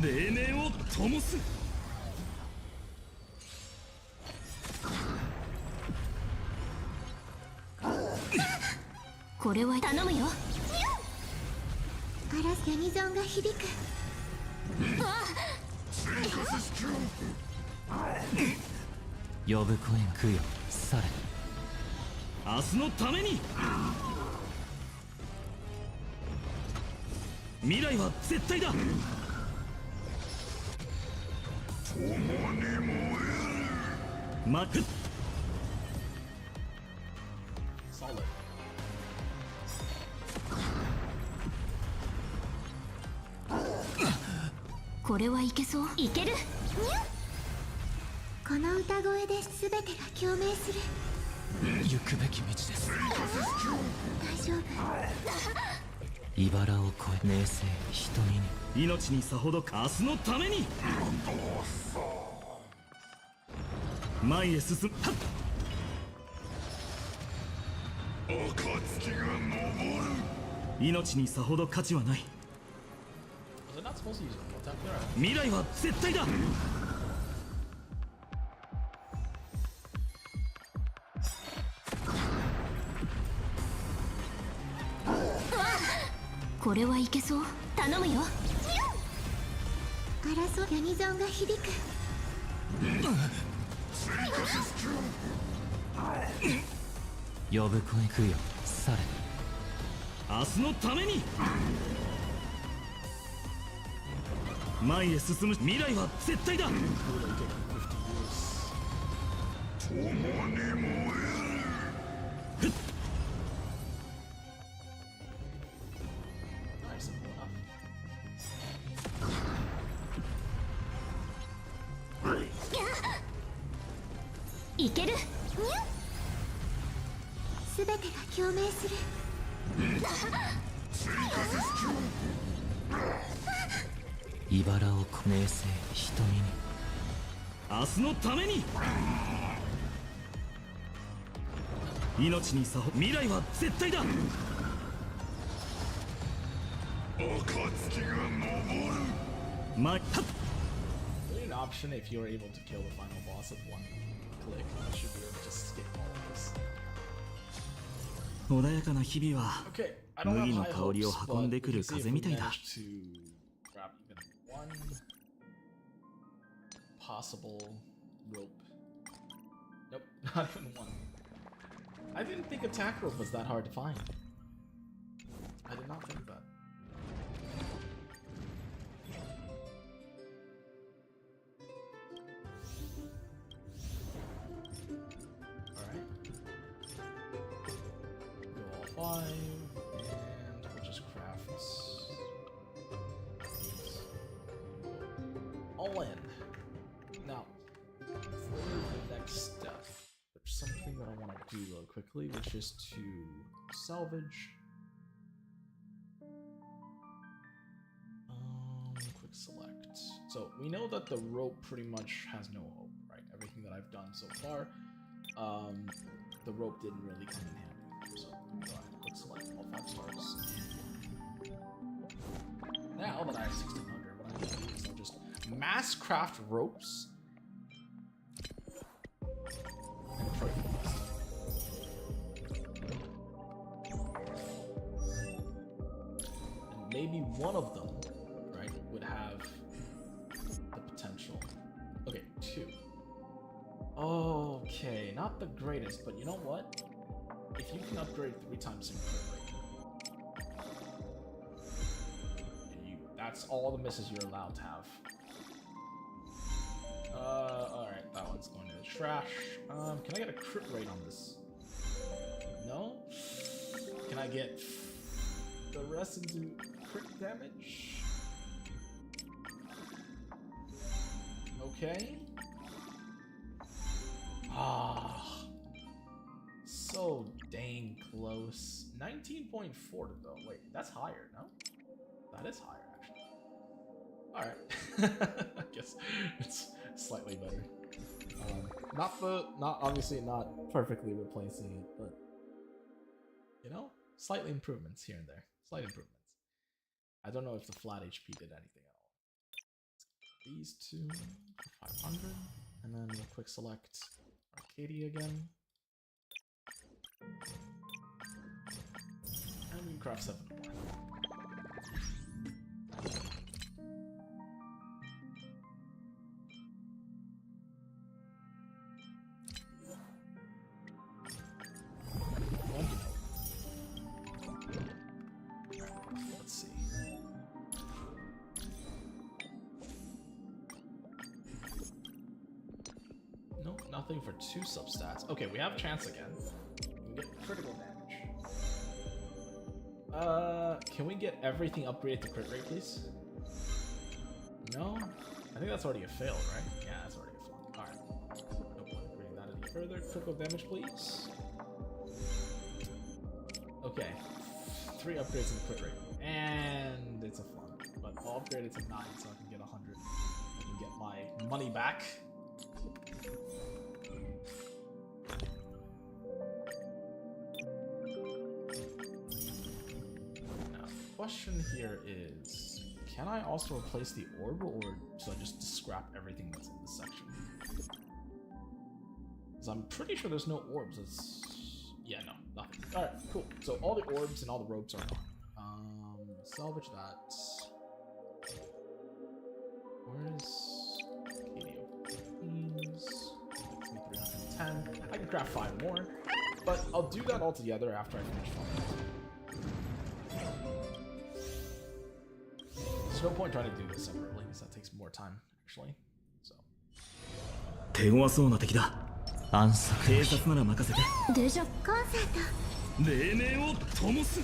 黎明を灯す。これは頼むよ。ガラスユニゾンが響く。呼ぶ声が供養され明日のために未来は絶対だまくっ Solid. これはいけそう。いける。この歌声で全てが共鳴する。行くべき道です大丈夫。茨を越え名声瞳に命にさほど明日のために前へ進むはっ暁が昇る命にさほど価値はない Was it not supposed to use a attack there? 未来は絶対だこれはいけそう。頼むよ。争うユニゾンが響く。呼ぶ声供養され明日のために前へ進む未来は絶対だ Cool that you take 50 years. Nice, simple enough. いける。全てが共鳴する。茨をこ名声瞳に明日のために命にさほ未来は絶対だ暁が昇るまはっ Really an option if you're able to kill the final boss with one click. You should be able to just skip all of this. 穏やかな日々は Okay, I don't 麦 have の high 香りを hopes, 運んで but く we る can see if 風 we みたいだ manage to grab even one possible rope. Nope, not even one. I didn't think attack rope was that hard to find. I did not think that. Alright. Go all 5, and we'll just craft these. All in. Now, for the next step, there's something that I want to do real quickly, which is to salvage. Quick select. So we know that the rope pretty much has no hope, right? Everything that I've done so far, the rope didn't really come in handy. So go ahead, quick select all 5 stars. Now that I have 1600, what I'm going to do is I'll just mass craft ropes and pray for the best. And maybe one of them, right, would have the potential. Okay, 2. Okay, not the greatest, but you know what? If you can upgrade 3 times in crit rate, that's all the misses you're allowed to have. Alright, that one's going to the trash. Can I get a crit rate on this? No? Can I get the rest into crit damage? Okay. Ah, so dang close. 19.4 though. Wait, that's higher, no? That is higher, actually. Alright. I guess it's slightly better. Not obviously not perfectly replacing it, but you know, slight improvements here and there. Slight improvements. I don't know if the flat HP did anything at all. These 2 for 500, and then we'll quick select Arcadia again. And we can craft 7 more. Nothing for 2 substats. Okay, we have chance again. We can get critical damage. Can we get everything upgraded to crit rate, please? No? I think that's already a fail, right? Yeah, that's already a flop. Alright. No point upgrading that any further. Critical damage, please. Okay. 3 upgrades in the crit rate. And it's a flop. But I'll upgrade it to 9 so I can get 100. I can get my money back. Now, the question here is, can I also replace the orb, or should I just scrap everything that's in this section? Because I'm pretty sure there's no orbs. It's... yeah, no, nothing. Alright, cool. So all the orbs and all the ropes are gone. Salvage that. Where's Kadio? Please. 310. I can craft 5 more, but I'll do that all together after I finish farming. There's no point trying to do this separately because that takes more time, actually. So. 手強そうな敵だ。暗殺警察なら任せて。デジャブコンセート。黎明を灯す。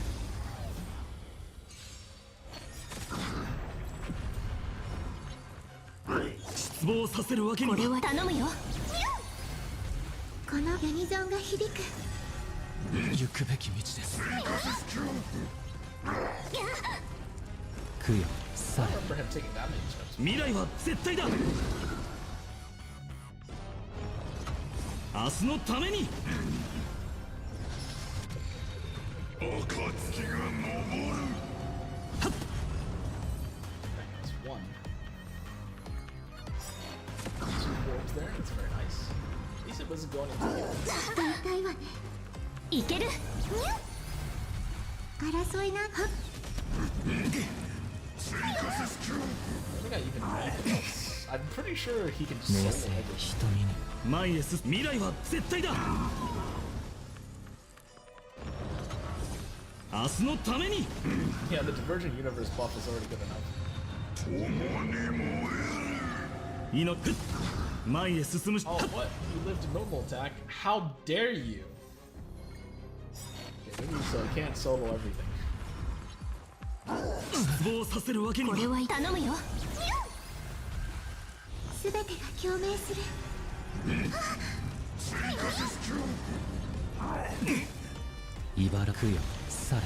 失望させるわけには。これは頼むよ。このユニゾンが響く。行くべき道です。供養され。未来は絶対だ。明日のために。暁が昇る。はっ。There, that's very nice. At least it wasn't going into the いける。争いな。I think I even read this. I'm pretty sure he can just solo everything. 前へ進む。未来は絶対だ。明日のために。Yeah, the Divergent Universe buff is already good enough. 命。前へ進む。 Oh, what? You lived a normal attack? How dare you? Okay, maybe so I can't solo everything. 失望させるわけには。これは頼むよ。すべてが共鳴する。茨供養され。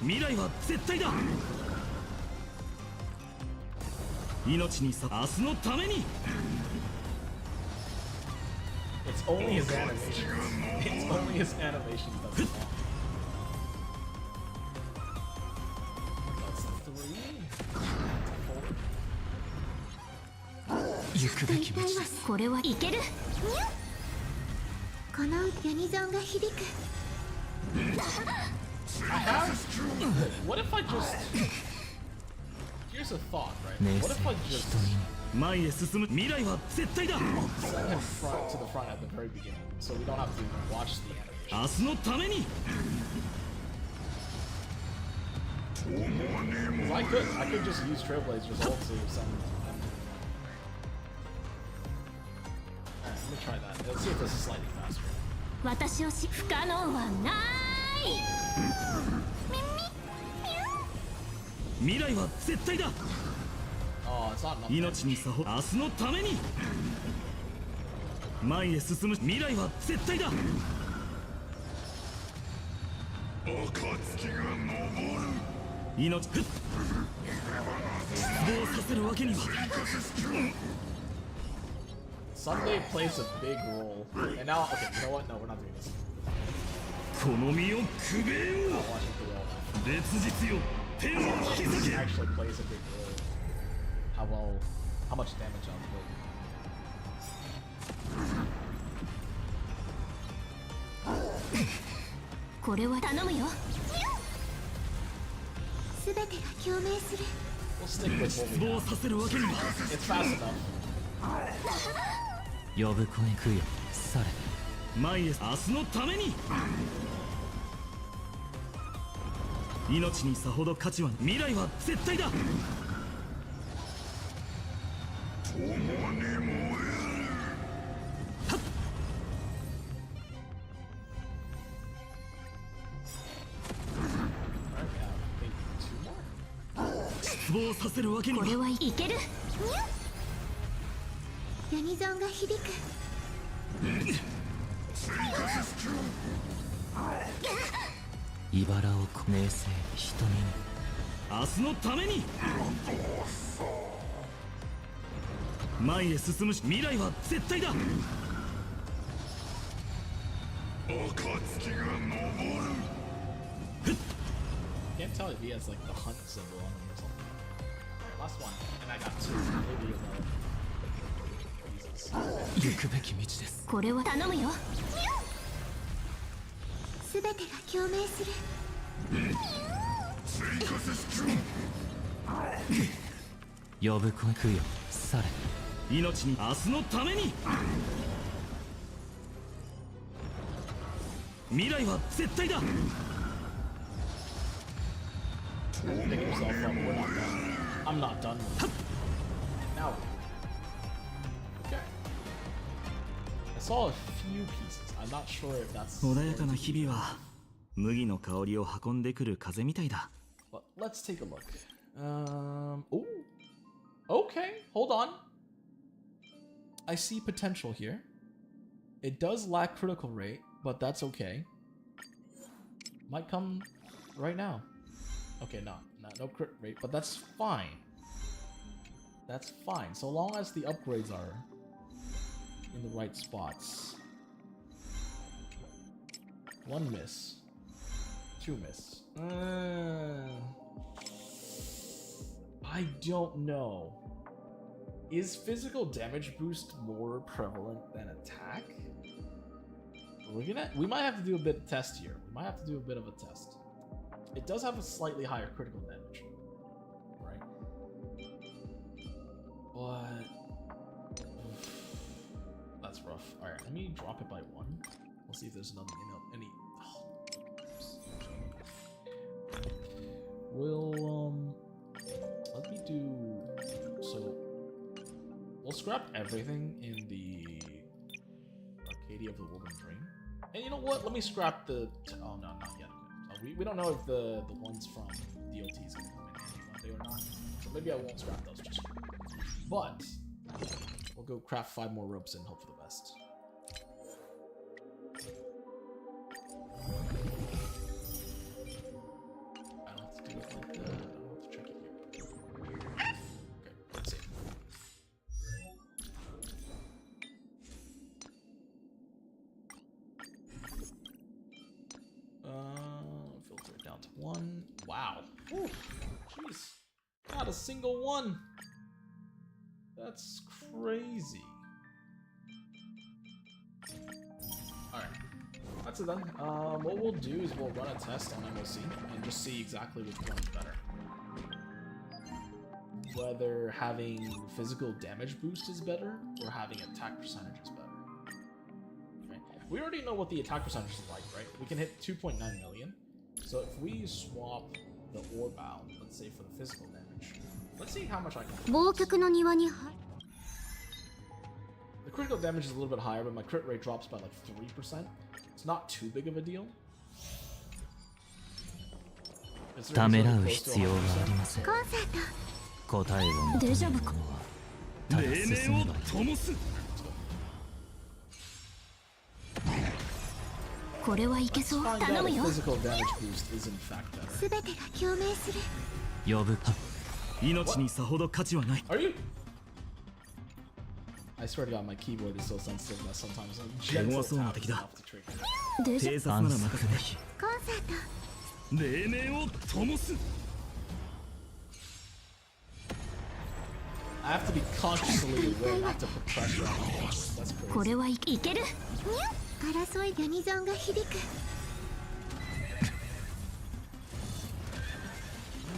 未来は絶対だ。命にさ、明日のために。It's only his animation. It's only his animation that doesn't want. That's 3. 行くべき道です。これはいける。このユニゾンが響く。I have. What if I just? Here's a thought, right? What if I just 前へ進む。未来は絶対だ。 send him front to the front at the very beginning, so we don't have to watch the animation? 明日のために。 Because I could just use Trailblazer's ult to send him. Alright, let me try that. Let's see if this is slightly faster. 私をし不可能はない。未来は絶対だ。 Oh, it's not enough. 命にさほ。明日のために。前へ進む。未来は絶対だ。暁が昇る。命。失望させるわけには。Sunday plays a big role. And now, okay, you know what? No, we're not doing this. この身をくべよ I'm not watching through all that. 烈日よ天を引き This 裂け。 actually plays a big role. How much damage I'll put. これは頼むよ。すべてが共鳴する。 We'll stick with 失 what we 望 have. させるわけには。 It's fast enough. 呼ぶ声供養され。前へ明日のために。命にさほど価値は。未来は絶対だ。共に燃える。はっ。望させるわけには。これはいける。ユニゾンが響く。茨を明星瞳に明日のために前へ進むし未来は絶対だ。Can't tell if he has like the hunt symbol on him or something. Last one, and I got two. Maybe Jesus. 行くべき道です。これは頼むよ。すべてが共鳴する。呼ぶ声供養され命に明日のために未来は絶対だ。Pick yourself up. We're not done. I'm not done with it. Now. Okay. I saw a few pieces. I'm not sure if that's. 穏やかな日々は麦の香りを運んでくる風みたいだ。But let's take a look. Oh. Okay. Hold on. I see potential here. It does lack critical rate, but that's okay. Might come right now. Okay, no crit rate, but that's fine. That's fine, so long as the upgrades are in the right spots. One miss. Two miss. I don't know. Is physical damage boost more prevalent than attack? We might have to do a bit of test here. We might have to do a bit of a test. It does have a slightly higher critical damage, right? But that's rough. All right, let me drop it by one. We'll see if there's another any. We'll let me do so. We'll scrap everything in the Arcadia of the Woven Dream. And you know what? Let me scrap the. Oh no, not yet. We don't know if the ones from DOT is going to come in handy one day or not. So maybe I won't scrap those just yet. But we'll go craft 5 more ropes and hope for the best. I don't have to do it like that. I don't have to check it here. Okay, let's see. Filter it down to 1. Wow. Whew. Jeez. Not a single one. That's crazy. Alright. That's it then. What we'll do is we'll run a test on MOC and just see exactly which one is better. Whether having physical damage boost is better or having attack percentage is better. We already know what the attack percentage is like, right? We can hit 2.9 million. So if we swap the orb out, let's say for the physical damage, let's see how much I can. The critical damage is a little bit higher, but my crit rate drops by like 3%. It's not too big of a deal. ためらう必要はありません。答えを求める者はただ進めばいい。これはいけそう。頼むよ。Physical damage boost is in fact better. すべてが共鳴する。呼ぶか。命にさほど価値はない。Are you? I swear to God, my keyboard is so sensitive that sometimes gentle tap is enough to trigger. 偵察なら任せて。コンサート。黎明を灯す。I have to be consciously aware not to put pressure on my voice. That's crazy. これはいける。争いユニゾンが響く。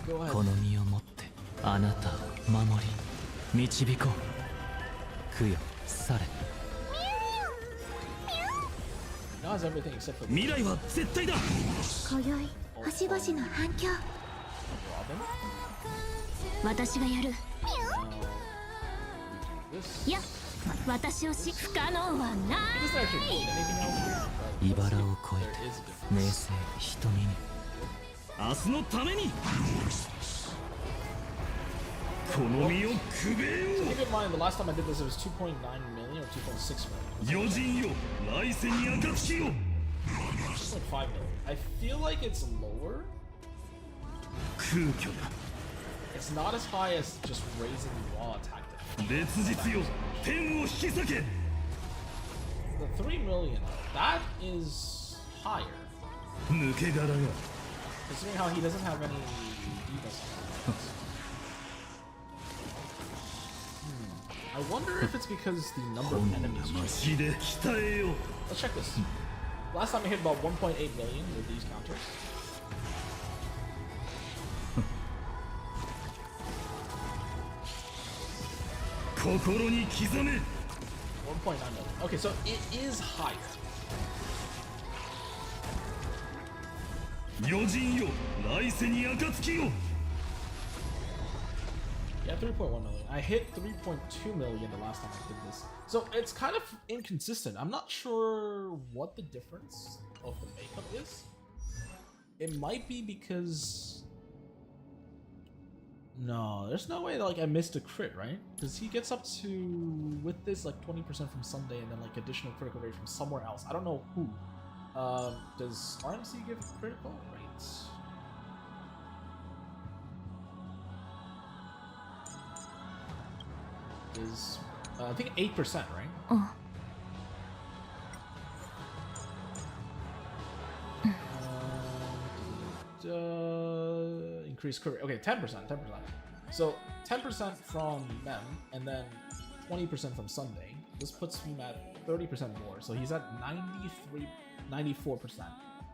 この身をもってあなたを守り導こう。供養され。Now has everything except for 未来は絶対だ。今宵星々の反響。 Robin. 私がやる。 This. いや、私をし不可能はない。 This actually cool. Anything else? 茨を越えて明星瞳に明日のためにこの身をくべ So よ keep in mind, the last time I did this, it was 2.9 million or 2.6 million. 余人よ来世に暁よ Just like 5 million. I feel like it's lower. 空虚だ It's not as high as just raising raw attack damage. 烈日よ天を引き裂け The 3 million, that is higher. 抜け殻が Considering how he doesn't have any defense. I wonder if it's because the number of enemies changed. 魂で鍛えよ Let's check this. Last time I hit about 1.8 million with these counters.う心に刻め 1.9 million. Okay, so it is higher. 余人よ来世に暁よ Yeah, 3.1 million. I hit 3.2 million the last time I did this. So it's kind of inconsistent. I'm not sure what the difference of the makeup is. It might be because... No, there's no way like I missed a crit, right? Because he gets up to, with this, like 20% from Sunday and then like additional critical rate from somewhere else. I don't know who. Does RMC give critical rates? Is I think 8%, right? Increase career. Okay, 10%. So 10% from Mem, and then 20% from Sunday. This puts him at 30% more. So he's at 94%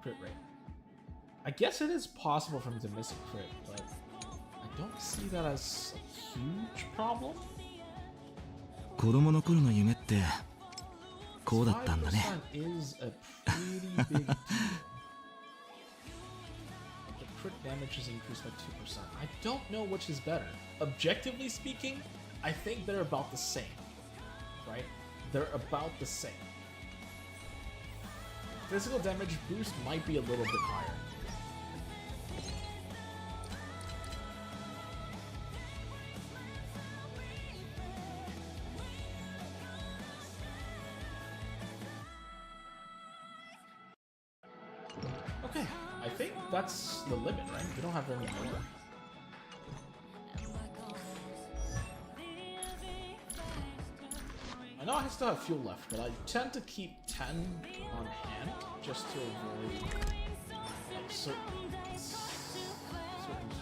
crit rate. I guess it is possible for him to miss a crit, but I don't see that as a huge problem. 子供の頃の夢ってこうだったんだね 5% is a pretty big deal. The crit damage is increased by 2%. I don't know which is better. Objectively speaking, I think they're about the same. Right? They're about the same. Physical damage boost might be a little bit higher. Okay, I think that's the limit, right? We don't have any more. I know I still have fuel left, but I tend to keep 10 on hand just to avoid like, certain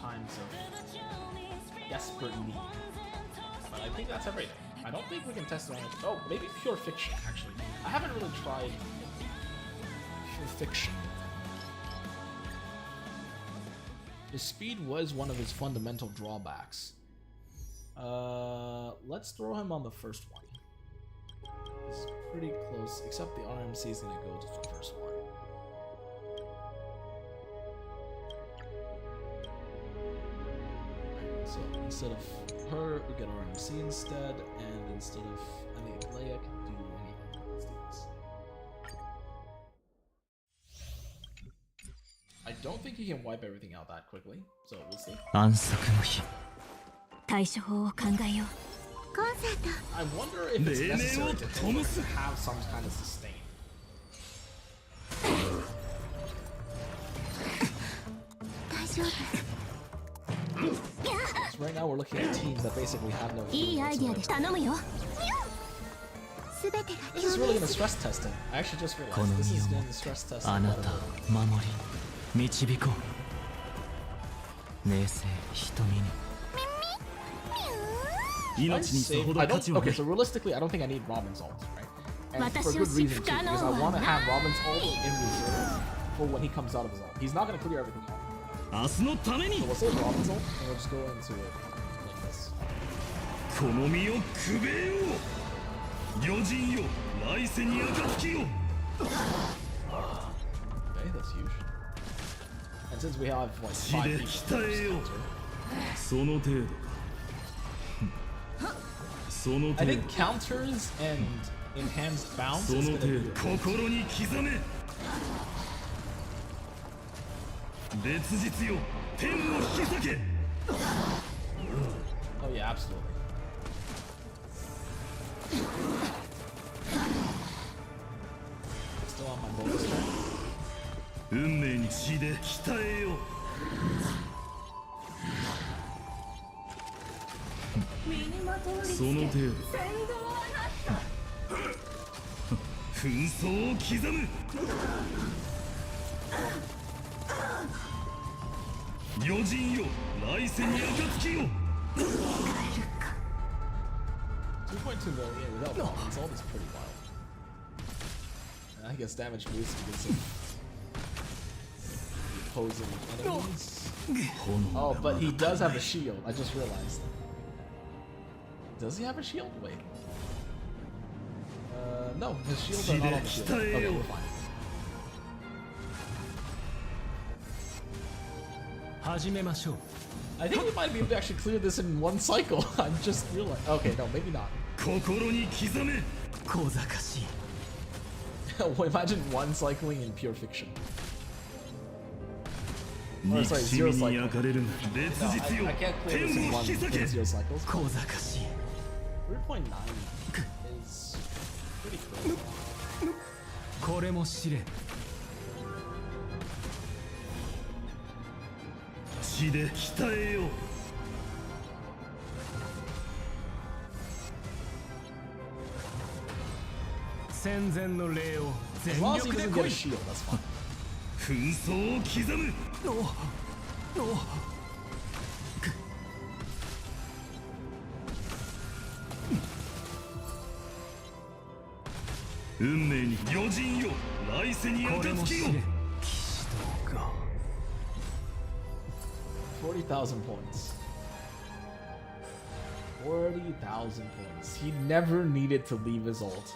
times of desperate need. But I think that's everything. I don't think we can test it on it. Oh, maybe pure fiction, actually. I haven't really tried pure fiction. His speed was one of his fundamental drawbacks. Let's throw him on the first one. It's pretty close, except the RMC is gonna go to the first one. Right, so instead of her, we get RMC instead, and instead of Leia can do anything. Let's do this. I don't think he can wipe everything out that quickly, so we'll see. 安息の日対処法を考えようコンサート I wonder if it's necessary to have some kind of sustain. 大丈夫 So right now we're looking at teams that basically have no いいアイディアで頼むよすべてが This is really gonna stress test him. I actually just この realized this 身 is を gonna stress test あ him. なたを守り導こう明生瞳に I 命にさほ saved, ど I 価 don't, 値はな okay, い so realistically, I don't think I need Robin's ult, right? And for 私を good reason too, 知ったの because I want to は have Robin's ult in reserve for when he comes out of his ult. He's not gonna clear everything off. 明日のために So we'll save Robin's ult, and we'll just go into it like this. この身をくべよう余人よ来世に暁よ Okay, that's huge. And since we have like 血 5 で each, 鍛えようその程度かその I 程 think 度 counters and enhanced bounce そ is の gonna 程 be 度心に刻め烈日よ天を引き裂け Okay, Oh yeah, absolutely. Still on my bonus turn. 運命に血で鍛えようその程度紛争を刻む余人よ来世に暁を 2.2 million without bombs, all is pretty wild. And I guess damage boost against some opposing enemies. Oh, but he does have a shield, I just realized. Does he have a shield? Wait. No, his shields are not on the shield. Okay, we're fine. I think we might be able to actually clear this in one cycle. I just realized. Okay, no, maybe not. Well, imagine one cycling in pure fiction. Oh, sorry, zero cycling. No, I can't clear this in one in 0 cycles. 3.9 is pretty cool. これも試練血で鍛えよう戦前の礼を全 As long as he 力で doesn't 来 get い a shield, that's fine. 紛争を刻む運命に余人よ来世に暁を 40,000 points. 40,000 points. He never needed to leave his ult.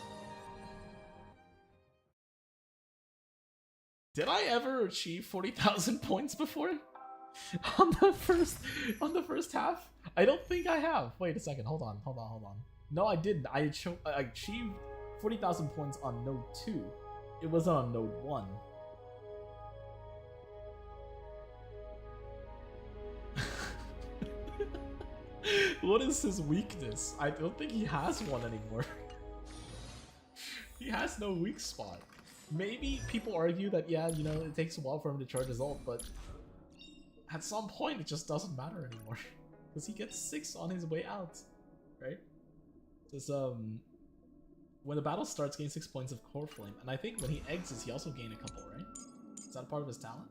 Did I ever achieve 40,000 points before? on the first half? I don't think I have. Wait a second. Hold on. No, I didn't. I achieved 40,000 points on node 2. It wasn't on node 1. What is his weakness? I don't think he has one anymore. He has no weak spot. Maybe people argue that, yeah, you know, it takes a while for him to charge his ult, but at some point it just doesn't matter anymore. Because he gets 6 on his way out, right? Just, when the battle starts, gain 6 points of core flame, and I think when he exits, he also gained a couple, right? Is that part of his talent?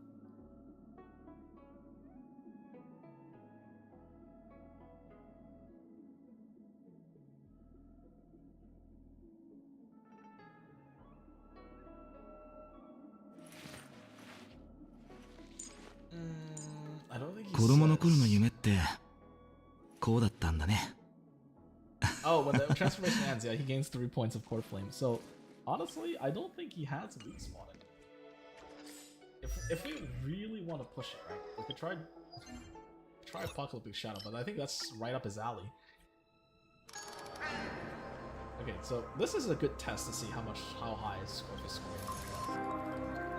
I don't think he 子供の頃の says. 夢ってこうだったんだね Oh, when the transformation ends, yeah, he gains 3 points of core flame. So, honestly, I don't think he has a weak spot in it. If we really want to push it, right? We could try Apocalyptic Shadow, but I think that's right up his alley. Okay, so this is a good test to see how high his score is scoring.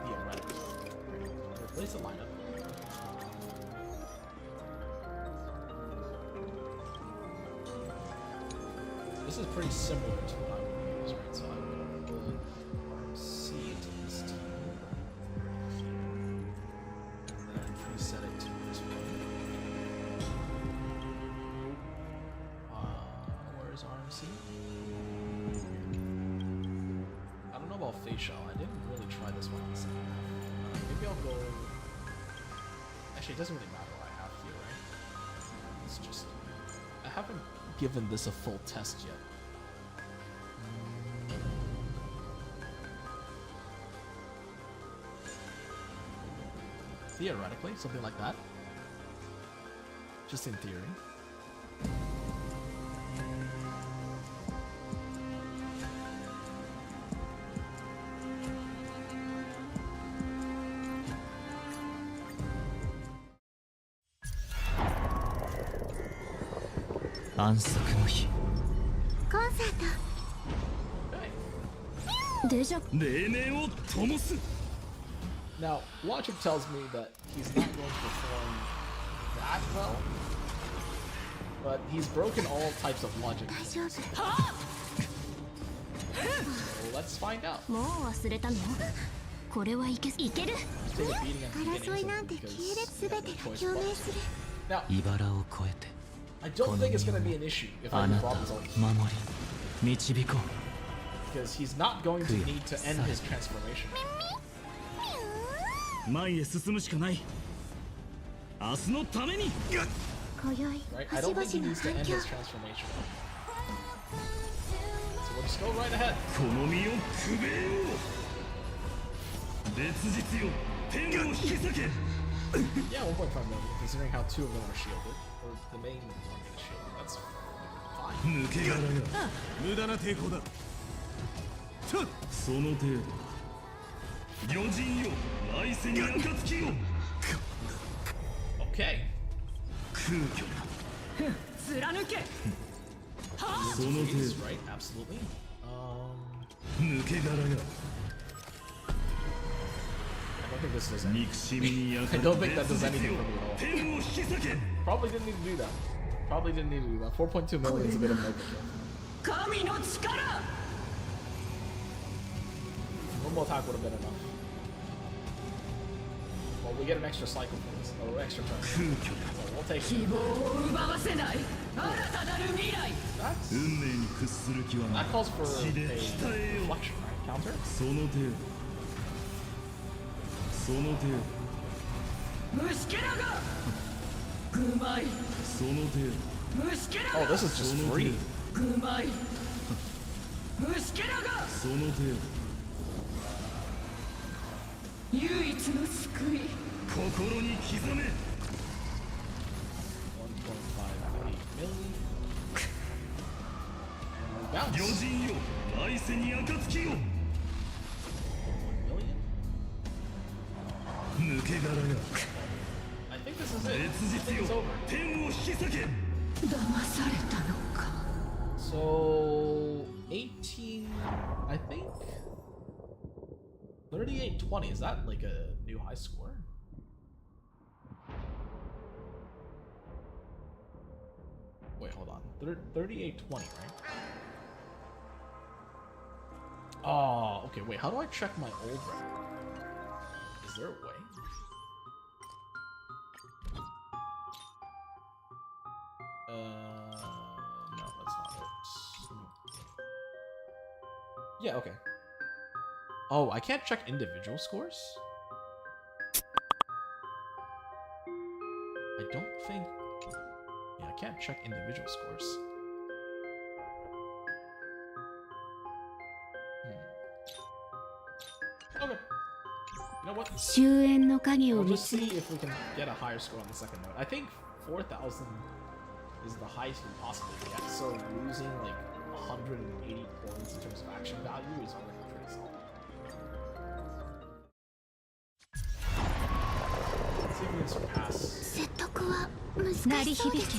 Theoretically. Replace the lineup. This is pretty similar to what I would use, right? So I would put RMC to this team. And then preset it to this one. Where is RMC? I don't know about Phainon. I didn't really try this one in the second half. Maybe I'll go... Actually, it doesn't really matter what I have here, right? It's just... I haven't given this a full test yet. Theoretically, something like that. Just in theory. Now, logic tells me that he's not going to perform that well. But he's broken all types of logic. 大丈夫 So let's find out. もう忘れたのこれはいける Take a beating at the beginning 争いなんて simply 系列 because すべ he て had が no choice 共 but- 鳴する Now, 茨を越えて I don't think it's gonna be an issue if あ I な use たを Robin's ult 守り導こ because he's not going to need to end his transformation. う前へ進むしかない明日のために今宵 Right? I 星 don't think he 々の needs to 反 end 響 his transformation. So we'll just go right ahead. この身をくべよう烈日よ天を引き裂け Yeah, 1.5 million, considering how 2 of them are shielded. Or the main ones aren't gonna shield. That's fine. 抜け殻が無駄な抵抗だその程度余人よ来世に暁を Okay. 空虚だ貫けその程 Please, 度 right? Absolutely. 抜け殻が I don't think this does anything. 憎しみに焼 I か don't れ think that does anything for me at all. 天を引き裂け Probably didn't need to do that. Probably didn't need to do that. 4.2 million is a bit of an overkill. 神の力 One more attack would have been enough. Well, we get an extra cycle for this, or extra turn. 空虚だ So we'll take it. 希望を奪わせない新たなる未来 That's, 運命に屈する気はない that calls for a 血で鍛えよう reflection, right? Counter? その程度その程度虫けらがぐまいその程度虫けら Oh, this is just free. ぐまい虫けらがその程度唯一の救い心に刻め 1.58 million. And we 余 bounce. 人よ来世に暁を 1 million. 抜け殻が I think this is it. I 烈 think 日 it's よ over. 天を引き裂け騙されたのか So 18, I think 3820. Is that like a new high score? Wait, hold on. 3820, right? Oh, okay. Wait, how do I check my old record? Is there a way? No, that's not it. Yeah, okay. Oh, I can't check individual scores? I don't think... Yeah, I can't check individual scores. Okay. You know what? 終焉の影を We'll 見 just つめ see if we can get a higher score on the second note. I think 4,000 is the highest we possibly get, so losing like 180 points in terms of action value is already pretty solid. Let's see if we can surpass. 説得は難しそうです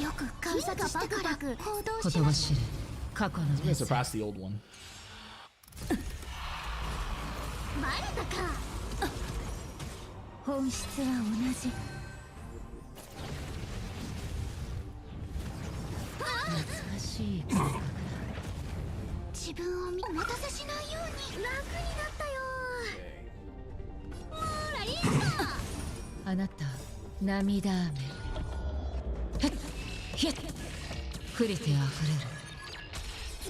よく観察してから行動します知れ過去の We can surpass the old one. バレたか本質は同じ懐かしい自分をお待たせしないように楽になったよ Okay. ほらいいかあなた涙雨へっひっ触れてあふれる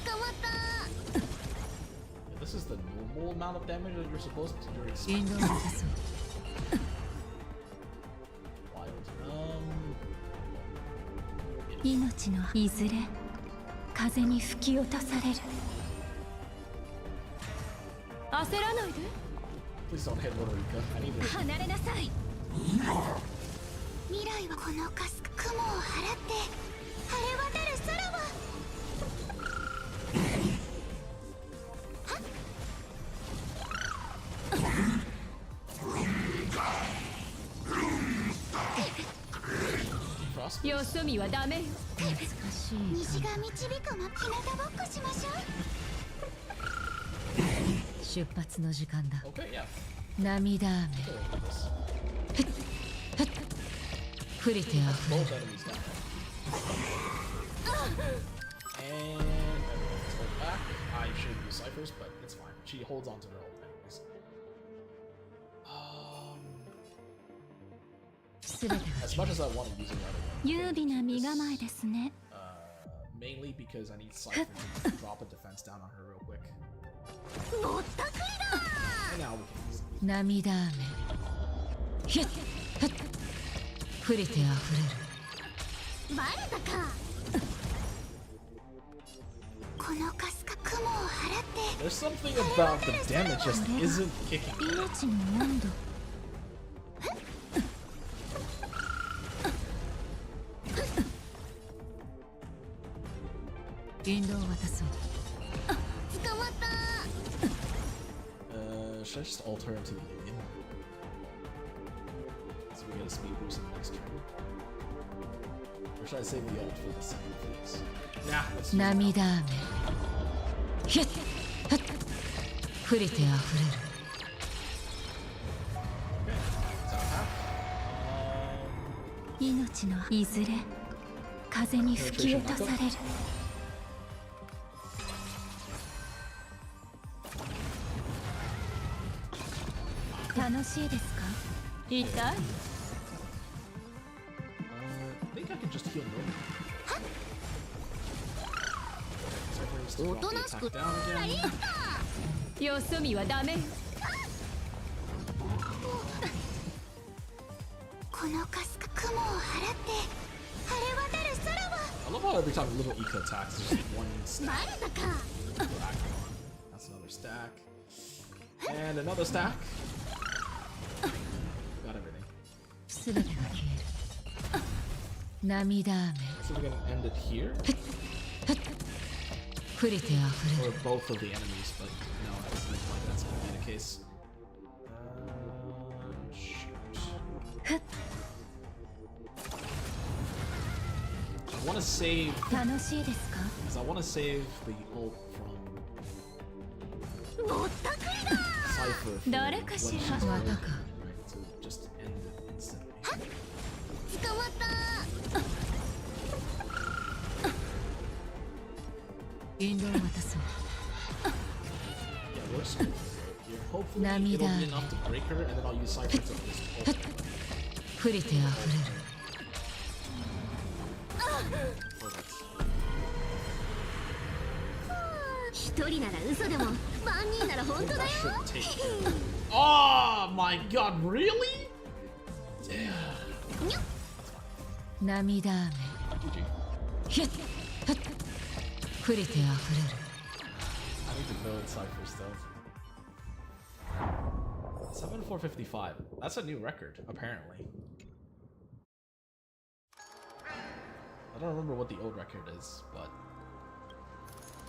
捕まった Yeah, this is the normal amount of damage that you're supposed to do. インドの手相 Wild. 命のいずれ風に吹き落とされる焦らないで Please don't hit Little Rika. I need to. 離れなさい未来はこのかす雲を払って晴れ渡る空はFrost. よそ見はダメよ懐かしい虹が導くま日向ぼっこしましょう出発の時間だ Okay, yeah. 涙雨 Take a look at this. 触れてあふれ Both る enemies down. And everyone's hold back. I should use ciphers, but it's fine. She holds on to her ult anyways. As much as I want to use it right away. 優美な身構えですね。 Mainly because I need Cypher to drop a defense down on her real quick. ぼったくりだ。 And now we can use it. 涙雨ひっはっ触れてあふれるバレたか。このかすか雲を払って。 There's something about the damage just isn't kicking. 命の温度。 引導を渡そう 捕まった。 Should I just ult her into the union? So we get a speed boost in the next turn. Or should I save the ult for the second phase? Nah, let's use it now. 涙雨ひっはっ触れてあふれる Okay, that's our half. 命のいずれ風に吹き落とされる。 楽しいですか？痛い？ I think I can just heal normally. Cypher needs to drop the attack down again. よそ見はダメよこのかすか雲を払って晴れ渡る空は。 I love how every time little eco attacks, there's just one stack. バレたか。 That's another stack. And another stack. Got everything. すべてが消える涙雨 So we're gonna end it here? 触れてあふれ Or る both of the enemies, but no, it doesn't look like that's gonna be the case. Shoot. I wanna save, 楽しいですか？ because I wanna save the ult from ぼったくりだ。 Cypher for 誰 when か she's し ready, ら。 またか right? To just end it instantly. 捕まった。引導を渡そう Yeah, we're screwed here. Hopefully it'll be Namida. enough to break her, and then I'll use Cypher to just ult. 触れてあふれる Perfect. 一人なら嘘でも万人なら本当だ That よ。 should take care of it. Oh my god, really? Damn. 涙雨 GG. ひっはっ触れてあふれる I need to build Cypher still. 7455. That's a new record, apparently. I don't remember what the old record is, but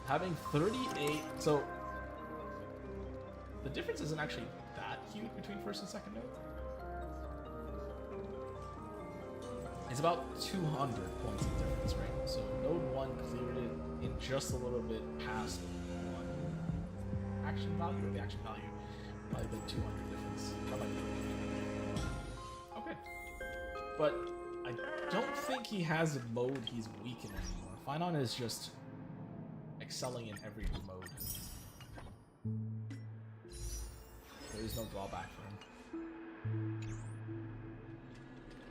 having 38. So the difference isn't actually that huge between first and second node. It's about 200 points of difference, right? So node 1 cleared it in just a little bit past 1 action value, or the action value by the 200 difference. Okay. But I don't think he has a mode he's weak in anymore. Phainon is just excelling in every mode. There is no drawback for him.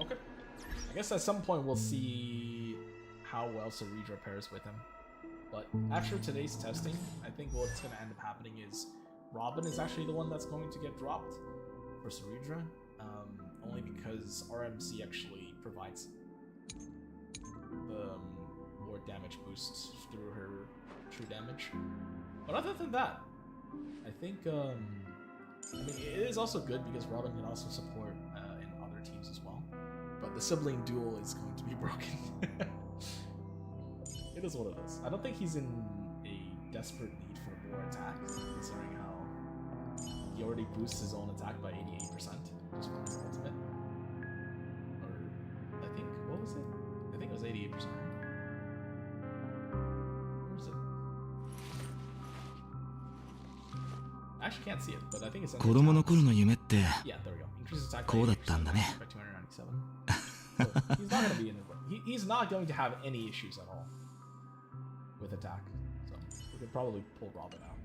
Okay. I guess at some point we'll see how well Saridra pairs with him. But after today's testing, I think what's going to end up happening is Robin is actually the one that's going to get dropped for Saridra. Only because RMC actually provides the more damage boosts through her true damage. But other than that, I think, I mean, it is also good because Robin can also support in other teams as well. But the sibling duel is going to be broken. It is what it is. I don't think he's in a desperate need for more attacks, considering how he already boosts his own attack by 88% just from his ultimate. Or, I think, what was it? I think it was 88%, right? Where is it? I actually can't see it, but I think it's 子供の頃の夢って Yeah, there we go. Increases attack by こうだったんだね by 297. So, he's not gonna be in it. he's not going to have any issues at all with attack. So we could probably pull Robin out.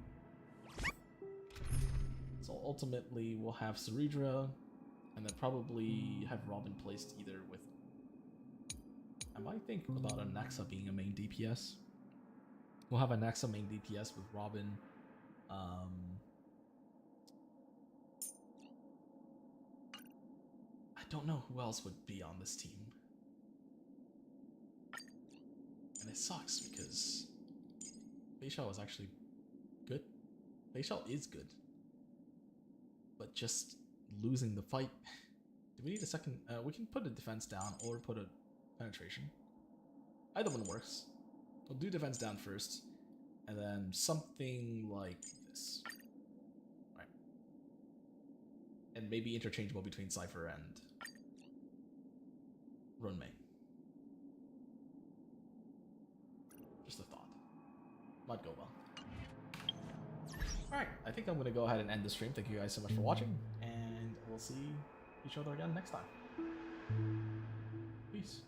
So ultimately, we'll have Ceridra, and then probably have Robin placed either with... I might think about a Nexa being a main DPS. We'll have a Nexa main DPS with Robin. I don't know who else would be on this team. And it sucks because Phainon is actually good. Phainon is good. But just losing the fight. Do we need a second? We can put a defense down or put a penetration. Either one works. We'll do defense down first, and then something like this. Right. And maybe interchangeable between Cypher and Runmei. Just a thought. Might go well. Alright, I think I'm going to go ahead and end the stream. Thank you guys so much for watching, and we'll see each other again next time. Peace.